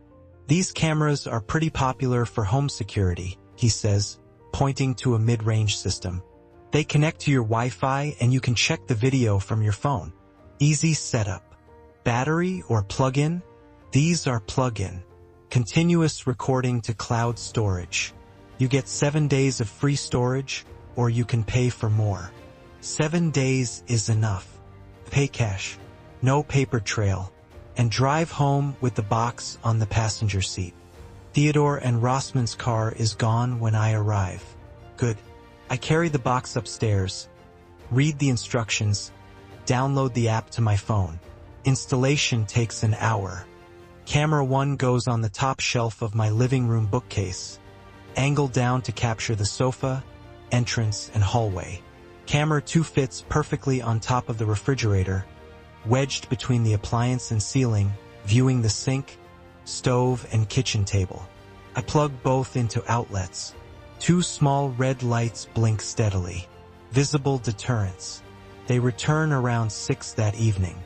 These cameras are pretty popular for home security, he says, pointing to a mid-range system. They connect to your Wi-Fi and you can check the video from your phone. Easy setup. Battery or plug-in? These are plug-in. Continuous recording to cloud storage. You get 7 days of free storage, or you can pay for more. 7 days is enough. Pay cash. No paper trail. And drive home with the box on the passenger seat. Theodore and Rossman's car is gone when I arrive. Good. I carry the box upstairs, read the instructions, download the app to my phone. Installation takes an hour. Camera 1 goes on the top shelf of my living room bookcase, angled down to capture the sofa, entrance, and hallway. Camera 2 fits perfectly on top of the refrigerator, wedged between the appliance and ceiling, viewing the sink, stove, and kitchen table. I plug both into outlets. 2 small red lights blink steadily. Visible deterrence. They return around 6 that evening.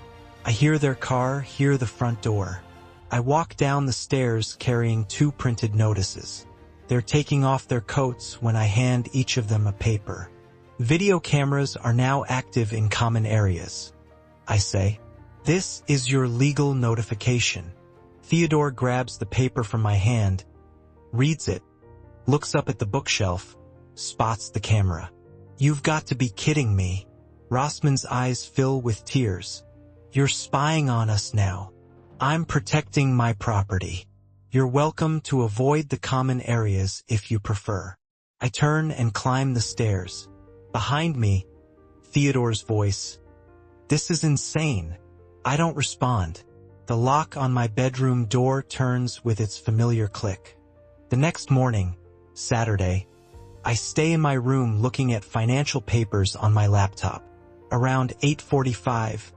I hear their car, hear the front door. I walk down the stairs carrying 2 printed notices. They're taking off their coats when I hand each of them a paper. Video cameras are now active in common areas. I say, this is your legal notification. Theodore grabs the paper from my hand, reads it, looks up at the bookshelf, spots the camera. You've got to be kidding me. Rossman's eyes fill with tears. You're spying on us now. I'm protecting my property. You're welcome to avoid the common areas if you prefer. I turn and climb the stairs. Behind me, Theodore's voice. This is insane. I don't respond. The lock on my bedroom door turns with its familiar click. The next morning, Saturday, I stay in my room looking at financial papers on my laptop. Around 8:45,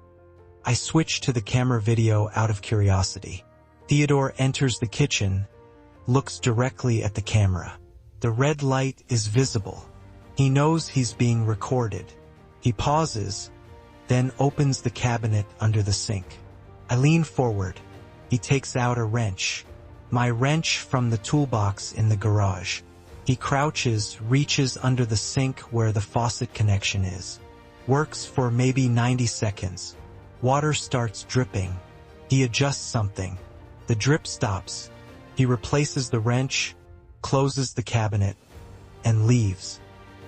I switch to the camera video out of curiosity. Theodore enters the kitchen, looks directly at the camera. The red light is visible. He knows he's being recorded. He pauses, then opens the cabinet under the sink. I lean forward. He takes out a wrench. My wrench from the toolbox in the garage. He crouches, reaches under the sink where the faucet connection is. Works for maybe 90 seconds. Water starts dripping. He adjusts something. The drip stops. He replaces the wrench, closes the cabinet, and leaves.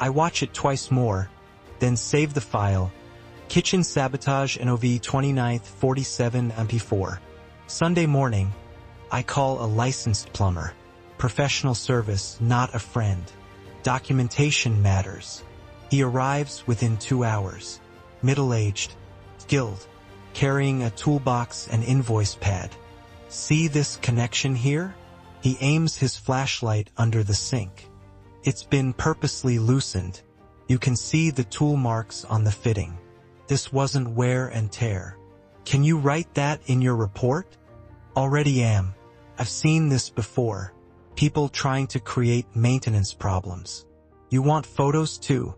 I watch it twice more, then save the file. Kitchen sabotage NOV 29th 47 MP4. Sunday morning, I call a licensed plumber. Professional service, not a friend. Documentation matters. He arrives within 2 hours. Middle-aged, skilled, carrying a toolbox and invoice pad. See this connection here? He aims his flashlight under the sink. It's been purposely loosened. You can see the tool marks on the fitting. This wasn't wear and tear. Can you write that in your report? Already am. I've seen this before. People trying to create maintenance problems. You want photos too?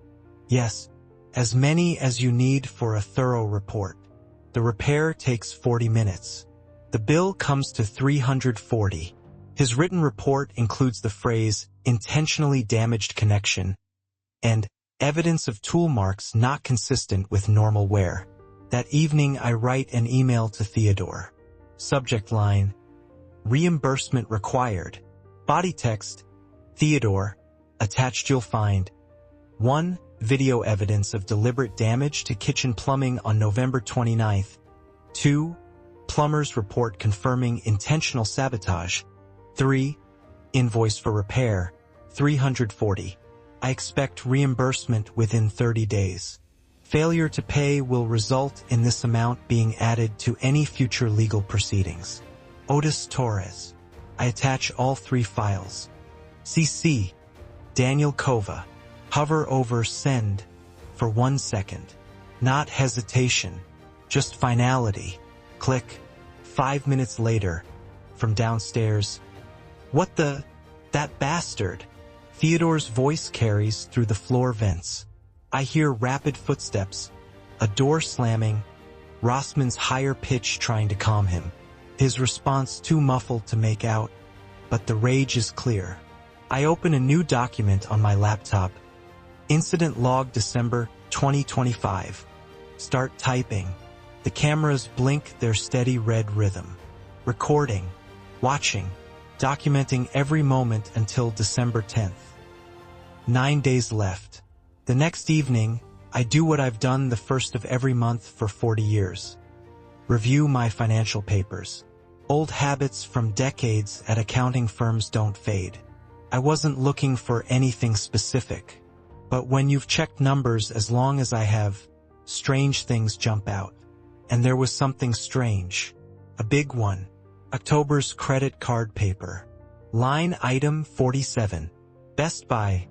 Yes, as many as you need for a thorough report. The repair takes 40 minutes. The bill comes to $340. His written report includes the phrase, intentionally damaged connection, and evidence of tool marks not consistent with normal wear. That evening I write an email to Theodore. Subject line, reimbursement required. Body text, Theodore. Attached you'll find 1. Video evidence of deliberate damage to kitchen plumbing on November 29th. 2. Plumber's report confirming intentional sabotage. 3. Invoice for repair, $340. I expect reimbursement within 30 days. Failure to pay will result in this amount being added to any future legal proceedings. Otis Torres. I attach all 3 files. CC. Daniel Kova. Hover over send for 1 second. Not hesitation, just finality. Click. 5 minutes later, from downstairs. What the? That bastard. Theodore's voice carries through the floor vents. I hear rapid footsteps, a door slamming, Rossman's higher pitch trying to calm him. His response too muffled to make out, but the rage is clear. I open a new document on my laptop. Incident log December 2025. Start typing. The cameras blink their steady red rhythm. Recording, watching, documenting every moment until December 10th. 9 days left. The next evening, I do what I've done the first of every month for 40 years. Review my financial papers. Old habits from decades at accounting firms don't fade. I wasn't looking for anything specific. But when you've checked numbers as long as I have, strange things jump out. And there was something strange. A big one. October's credit card paper. Line item 47. Best Buy.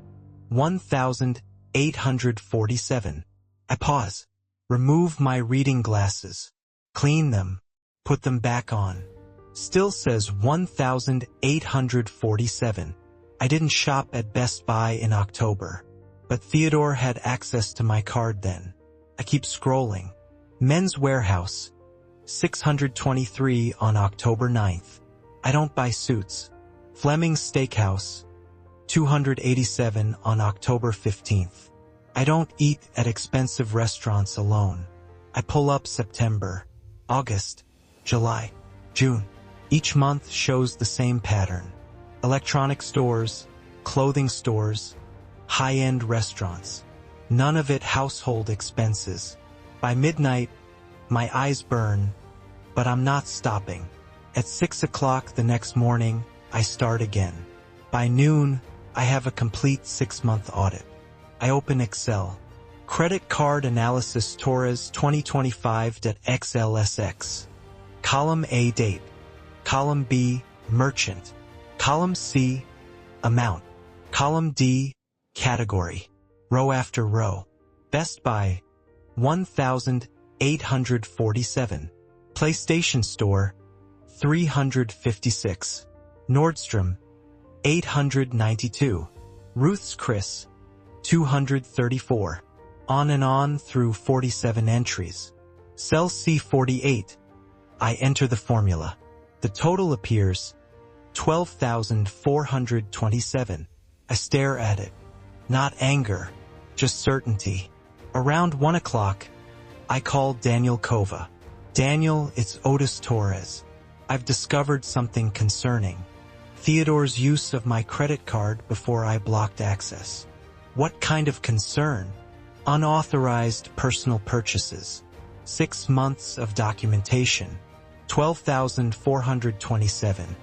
1,847. I pause. Remove my reading glasses. Clean them. Put them back on. Still says 1,847. I didn't shop at Best Buy in October. But Theodore had access to my card then. I keep scrolling. Men's Warehouse. 623 on October 9th. I don't buy suits. Fleming's Steakhouse. 287 on October 15th. I don't eat at expensive restaurants alone. I pull up September, August, July, June. Each month shows the same pattern. Electronic stores, clothing stores, high-end restaurants. None of it household expenses. By midnight, my eyes burn, but I'm not stopping. At 6 o'clock the next morning, I start again. By noon, I have a complete 6-month audit. I open Excel. Credit Card Analysis Torres 2025.xlsx. Column A, Date. Column B, Merchant. Column C, Amount. Column D, Category. Row after row. Best Buy, 1,847. PlayStation Store, 356. Nordstrom, 892. Ruth's Chris, 234. On and on through 47 entries. Cell C48. I enter the formula. The total appears 12,427. I stare at it. Not anger, just certainty. Around 1 o'clock, I call Daniel Kova. Daniel, it's Otis Torres. I've discovered something concerning. Theodore's use of my credit card before I blocked access. What kind of concern? Unauthorized personal purchases. 6 months of documentation. 12,427.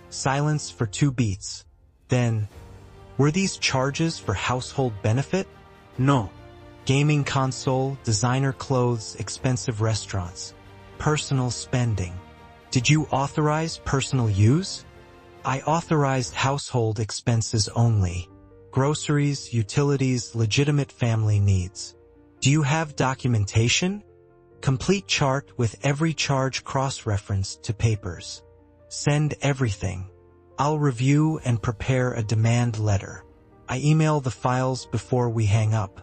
Silence for 2 beats. Then, were these charges for household benefit? No. Gaming console, designer clothes, expensive restaurants. Personal spending. Did you authorize personal use? I authorized household expenses only. Groceries, utilities, legitimate family needs. Do you have documentation? Complete chart with every charge cross-referenced to papers. Send everything. I'll review and prepare a demand letter. I email the files before we hang up.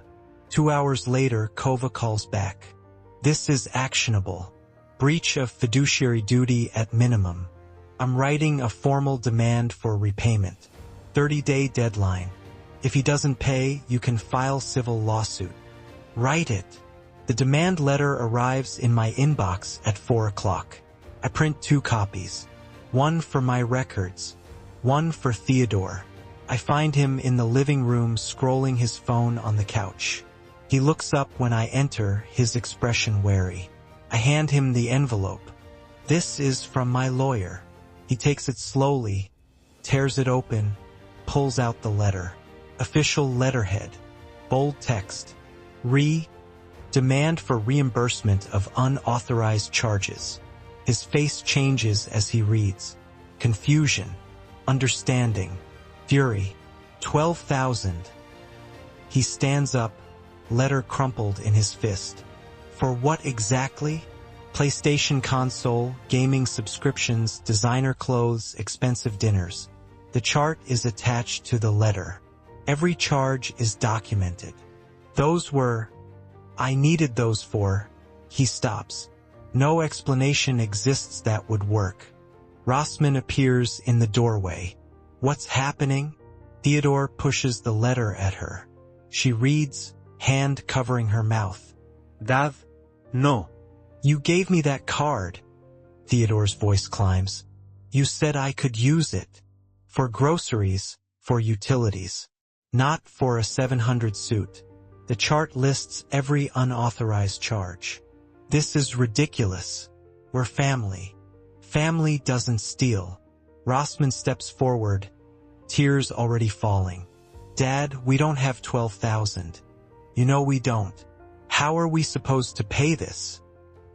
2 hours later, Kova calls back. This is actionable. Breach of fiduciary duty at minimum. I'm writing a formal demand for repayment. 30-day deadline. If he doesn't pay, you can file civil lawsuit. Write it. The demand letter arrives in my inbox at 4 o'clock. I print 2 copies. One for my records. One for Theodore. I find him in the living room scrolling his phone on the couch. He looks up when I enter, his expression wary. I hand him the envelope. This is from my lawyer. He takes it slowly, tears it open, pulls out the letter. Official letterhead. Bold text. Demand for reimbursement of unauthorized charges. His face changes as he reads. Confusion. Understanding. Fury. 12,000. He stands up, letter crumpled in his fist. For what exactly? PlayStation console, gaming subscriptions, designer clothes, expensive dinners. The chart is attached to the letter. Every charge is documented. Those were... I needed those for... He stops. No explanation exists that would work. Rossman appears in the doorway. What's happening? Theodore pushes the letter at her. She reads, hand covering her mouth. Dav, no. You gave me that card. Theodore's voice climbs. You said I could use it. For groceries, for utilities. Not for a 700 suit. The chart lists every unauthorized charge. This is ridiculous. We're family. Family doesn't steal. Rossman steps forward, tears already falling. Dad, we don't have 12,000. You know we don't. How are we supposed to pay this?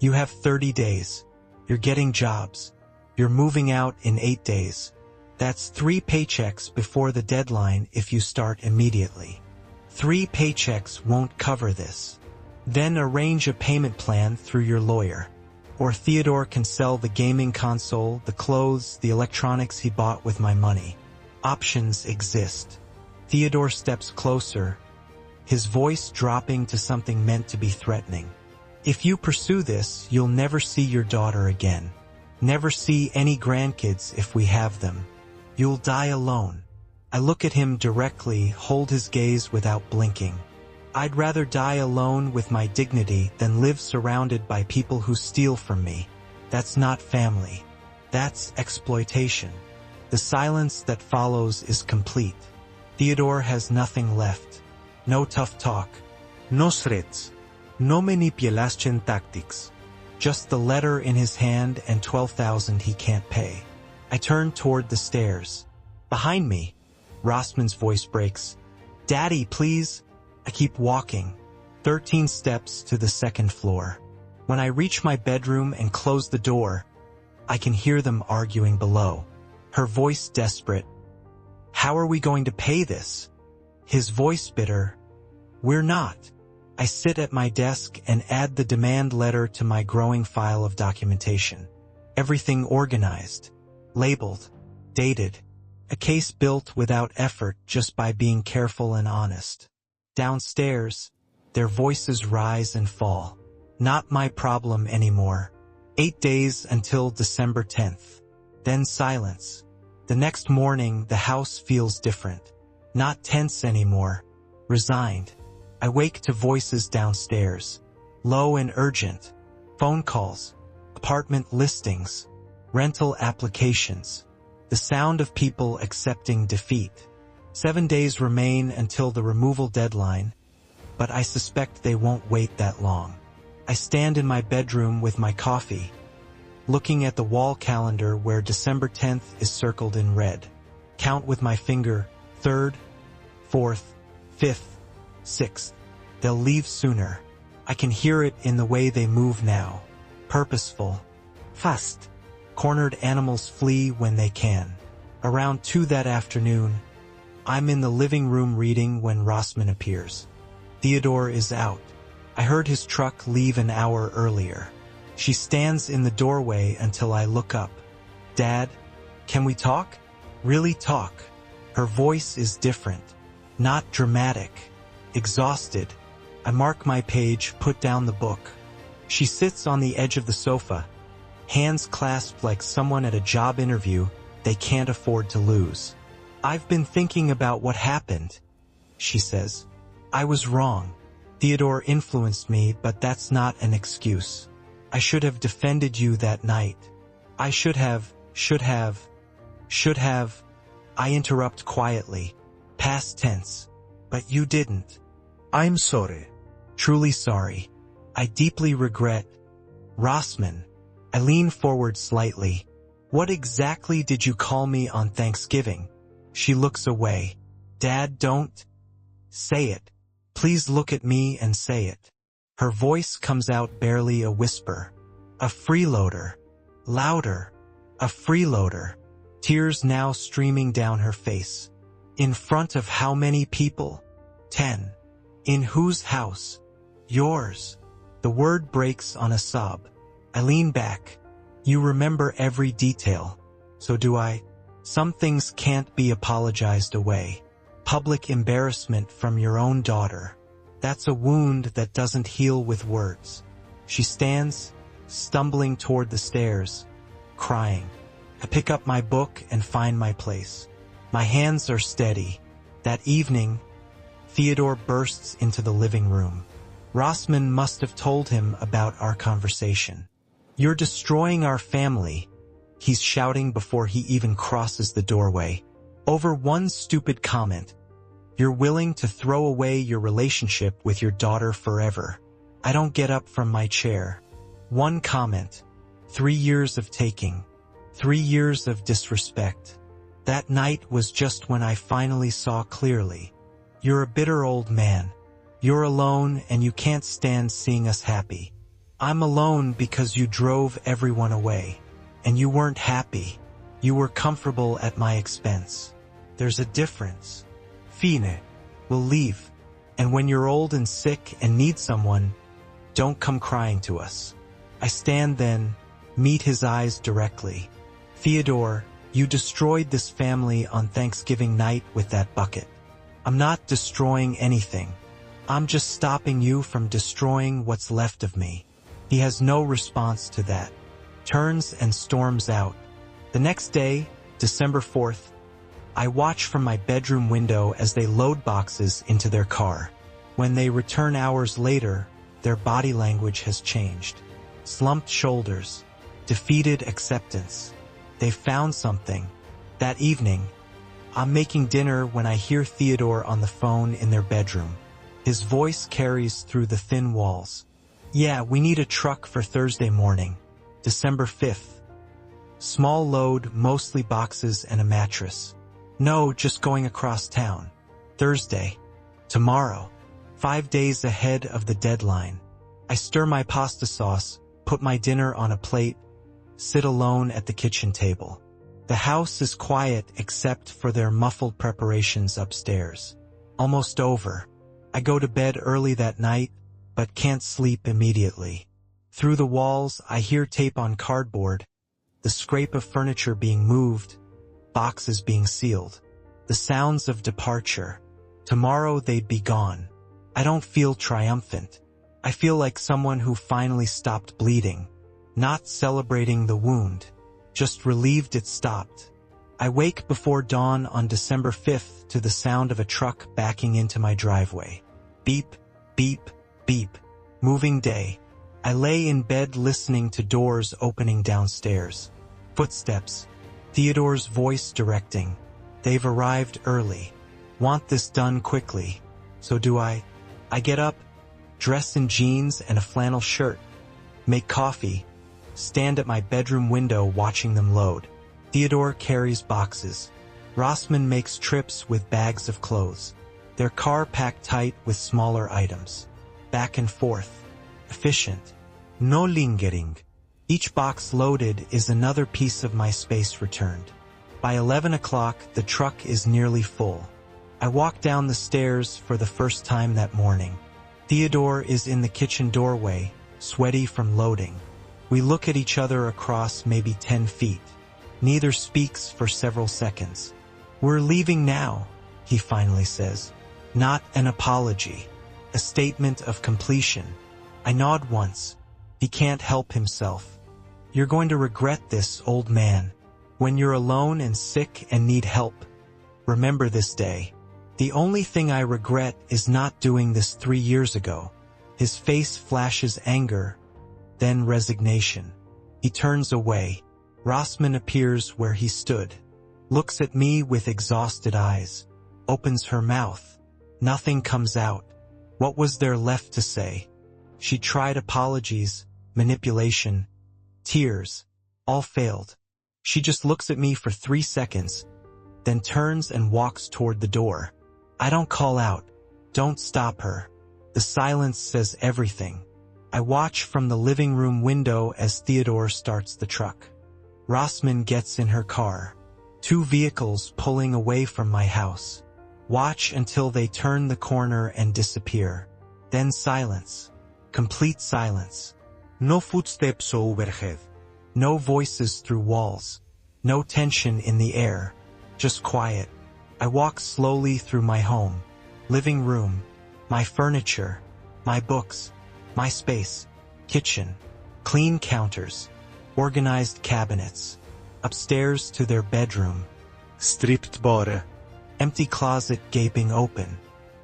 You have 30 days. You're getting jobs. You're moving out in 8 days. That's 3 paychecks before the deadline if you start immediately. 3 paychecks won't cover this. Then arrange a payment plan through your lawyer. Or Theodore can sell the gaming console, the clothes, the electronics he bought with my money. Options exist. Theodore steps closer, his voice dropping to something meant to be threatening. If you pursue this, you'll never see your daughter again. Never see any grandkids if we have them. You'll die alone. I look at him directly, hold his gaze without blinking. I'd rather die alone with my dignity than live surrounded by people who steal from me. That's not family. That's exploitation. The silence that follows is complete. Theodore has nothing left. No tough talk. No threats. No manipulation tactics. Just the letter in his hand and 12,000 he can't pay. I turn toward the stairs. Behind me, Rossman's voice breaks. Daddy, please. I keep walking. 13 steps to the second floor. When I reach my bedroom and close the door, I can hear them arguing below. Her voice desperate. How are we going to pay this? His voice bitter. We're not. I sit at my desk and add the demand letter to my growing file of documentation. Everything organized, labeled, dated. A case built without effort just by being careful and honest. Downstairs, their voices rise and fall. Not my problem anymore. 8 days until December 10th. Then silence. The next morning, the house feels different. Not tense anymore. Resigned. I wake to voices downstairs. Low and urgent. Phone calls. Apartment listings. Rental applications. The sound of people accepting defeat. 7 days remain until the removal deadline, but I suspect they won't wait that long. I stand in my bedroom with my coffee, looking at the wall calendar where December 10th is circled in red. Count with my finger, 3rd, 4th, 5th, 6th. They'll leave sooner. I can hear it in the way they move now. Purposeful. Fast. Cornered animals flee when they can. Around 2 that afternoon, I'm in the living room reading when Rossman appears. Theodore is out. I heard his truck leave an hour earlier. She stands in the doorway until I look up. Dad, can we talk? Really talk. Her voice is different. Not dramatic. Exhausted. I mark my page, put down the book. She sits on the edge of the sofa, hands clasped like someone at a job interview they can't afford to lose. I've been thinking about what happened, she says. I was wrong. Theodore influenced me, but that's not an excuse. I should have defended you that night. I should have. I interrupt quietly. Past tense. But you didn't.
I'm sorry.
Truly sorry. I deeply regret. Rossman. I lean forward slightly. What exactly did you call me on Thanksgiving? She looks away. Dad, don't say it. Please look at me and say it. Her voice comes out barely a whisper. A freeloader. Louder. A freeloader. Tears now streaming down her face. In front of how many people? 10. In whose house? Yours. The word breaks on a sob. I lean back. You remember every detail. So do I. Some things can't be apologized away. Public embarrassment from your own daughter. That's a wound that doesn't heal with words. She stands, stumbling toward the stairs, crying. I pick up my book and find my place. My hands are steady. That evening, Theodore bursts into the living room. Rossman must have told him about our conversation. You're destroying our family, he's shouting before he even crosses the doorway. Over one stupid comment. You're willing to throw away your relationship with your daughter forever. I don't get up from my chair. One comment. 3 years of taking. 3 years of disrespect. That night was just when I finally saw clearly. You're a bitter old man. You're alone and you can't stand seeing us happy. I'm alone because you drove everyone away. And you weren't happy. You were comfortable at my expense. There's a difference. Fine. We'll leave. And when you're old and sick and need someone, don't come crying to us. I stand then, meet his eyes directly. Theodore, you destroyed this family on Thanksgiving night with that bucket. I'm not destroying anything. I'm just stopping you from destroying what's left of me. He has no response to that. Turns and storms out. The next day, December 4th, I watch from my bedroom window as they load boxes into their car. When they return hours later, their body language has changed. Slumped shoulders. Defeated acceptance. They found something. That evening, I'm making dinner when I hear Theodore on the phone in their bedroom. His voice carries through the thin walls. Yeah, we need a truck for Thursday morning, December 5th. Small load, mostly boxes and a mattress. No, just going across town. Thursday. Tomorrow. 5 days ahead of the deadline. I stir my pasta sauce, put my dinner on a plate, sit alone at the kitchen table. The house is quiet except for their muffled preparations upstairs. Almost over. I go to bed early that night, but can't sleep immediately. Through the walls, I hear tape on cardboard, the scrape of furniture being moved, boxes being sealed, the sounds of departure. Tomorrow they'd be gone. I don't feel triumphant. I feel like someone who finally stopped bleeding, not celebrating the wound, just relieved it stopped. I wake before dawn on December 5th to the sound of a truck backing into my driveway. Beep, beep, beep. Moving day. I lay in bed listening to doors opening downstairs. Footsteps. Theodore's voice directing. They've arrived early. Want this done quickly. So do I. I get up, dress in jeans and a flannel shirt, make coffee, stand at my bedroom window watching them load. Theodore carries boxes. Rossman makes trips with bags of clothes. Their car packed tight with smaller items. Back and forth. Efficient. No lingering. Each box loaded is another piece of my space returned. By 11 o'clock, the truck is nearly full. I walk down the stairs for the first time that morning. Theodore is in the kitchen doorway, sweaty from loading. We look at each other across maybe 10 feet. Neither speaks for several seconds. We're leaving now, he finally says. Not an apology. A statement of completion. I nod once. He can't help himself. You're going to regret this, old man. When you're alone and sick and need help. Remember this day. The only thing I regret is not doing this 3 years ago. His face flashes anger, then resignation. He turns away. Rossman appears where he stood. Looks at me with exhausted eyes. Opens her mouth. Nothing comes out. What was there left to say? She tried apologies, manipulation, tears. All failed. She just looks at me for 3 seconds, then turns and walks toward the door. I don't call out. Don't stop her. The silence says everything. I watch from the living room window as Theodore starts the truck. Rossman gets in her car. 2 vehicles pulling away from my house. Watch until they turn the corner and disappear. Then silence. Complete silence.
No footsteps overhead.
No voices through walls. No tension in the air. Just quiet. I walk slowly through my home. Living room. My furniture. My books. My space. Kitchen. Clean counters. Organized cabinets. Upstairs to their bedroom.
Stripped bara.
Empty closet gaping open.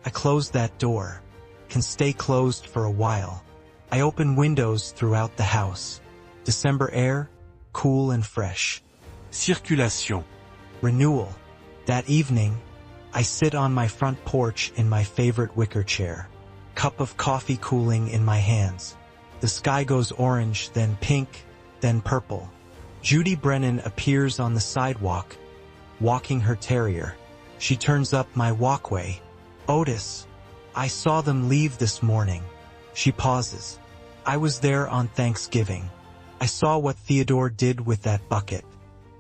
I close that door. Can stay closed for a while. I open windows throughout the house. December air, cool and fresh.
Circulation.
Renewal. That evening, I sit on my front porch in my favorite wicker chair. Cup of coffee cooling in my hands. The sky goes orange, then pink, then purple. Judy Brennan appears on the sidewalk, walking her terrier. She turns up my walkway. Otis. I saw them leave this morning. She pauses. I was there on Thanksgiving. I saw what Theodore did with that bucket.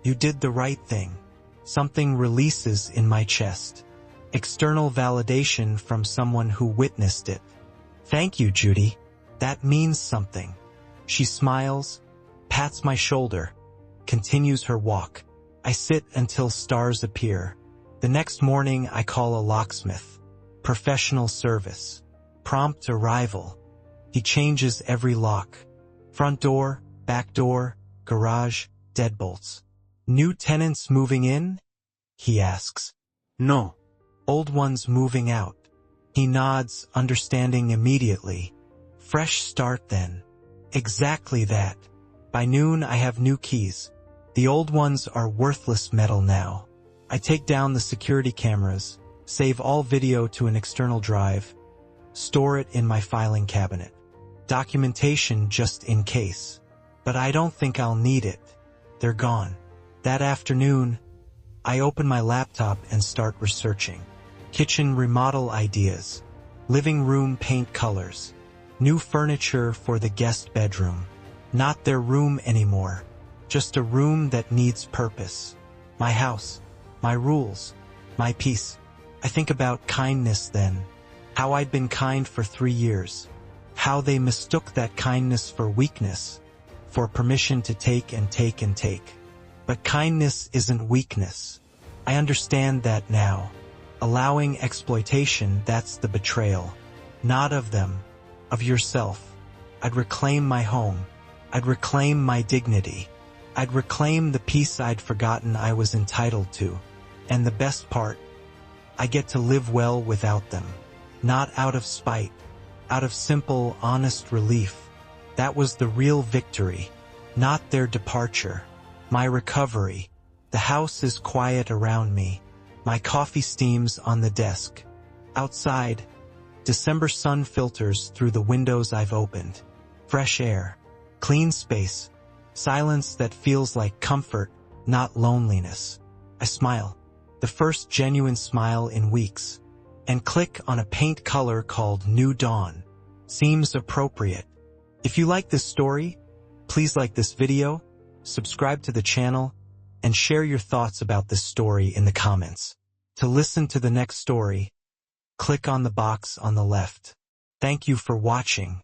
You did the right thing. Something releases in my chest. External validation from someone who witnessed it. Thank you, Judy. That means something. She smiles, pats my shoulder, continues her walk. I sit until stars appear. The next morning I call a locksmith. Professional service. Prompt arrival. He changes every lock. Front door, back door, garage, deadbolts. New tenants moving in? He asks.
No.
Old ones moving out. He nods, understanding immediately. Fresh start then. Exactly that. By noon I have new keys. The old ones are worthless metal now. I take down the security cameras, save all video to an external drive, store it in my filing cabinet. Documentation just in case. But I don't think I'll need it. They're gone. That afternoon, I open my laptop and start researching. Kitchen remodel ideas. Living room paint colors. New furniture for the guest bedroom. Not their room anymore. Just a room that needs purpose. My house. My rules. My peace. I think about kindness then. How I'd been kind for 3 years. How they mistook that kindness for weakness. For permission to take and take and take. But kindness isn't weakness. I understand that now. Allowing exploitation, that's the betrayal. Not of them, of yourself. I'd reclaim my home. I'd reclaim my dignity. I'd reclaim the peace I'd forgotten I was entitled to. And the best part, I get to live well without them. Not out of spite, out of simple, honest relief. That was the real victory, not their departure. My recovery. The house is quiet around me. My coffee steams on the desk. Outside, December sun filters through the windows I've opened. Fresh air, clean space, silence that feels like comfort, not loneliness. I smile, the first genuine smile in weeks, and click on a paint color called New Dawn. Seems appropriate. If you like this story, please like this video, subscribe to the channel, and share your thoughts about this story in the comments. To listen to the next story, click on the box on the left. Thank you for watching.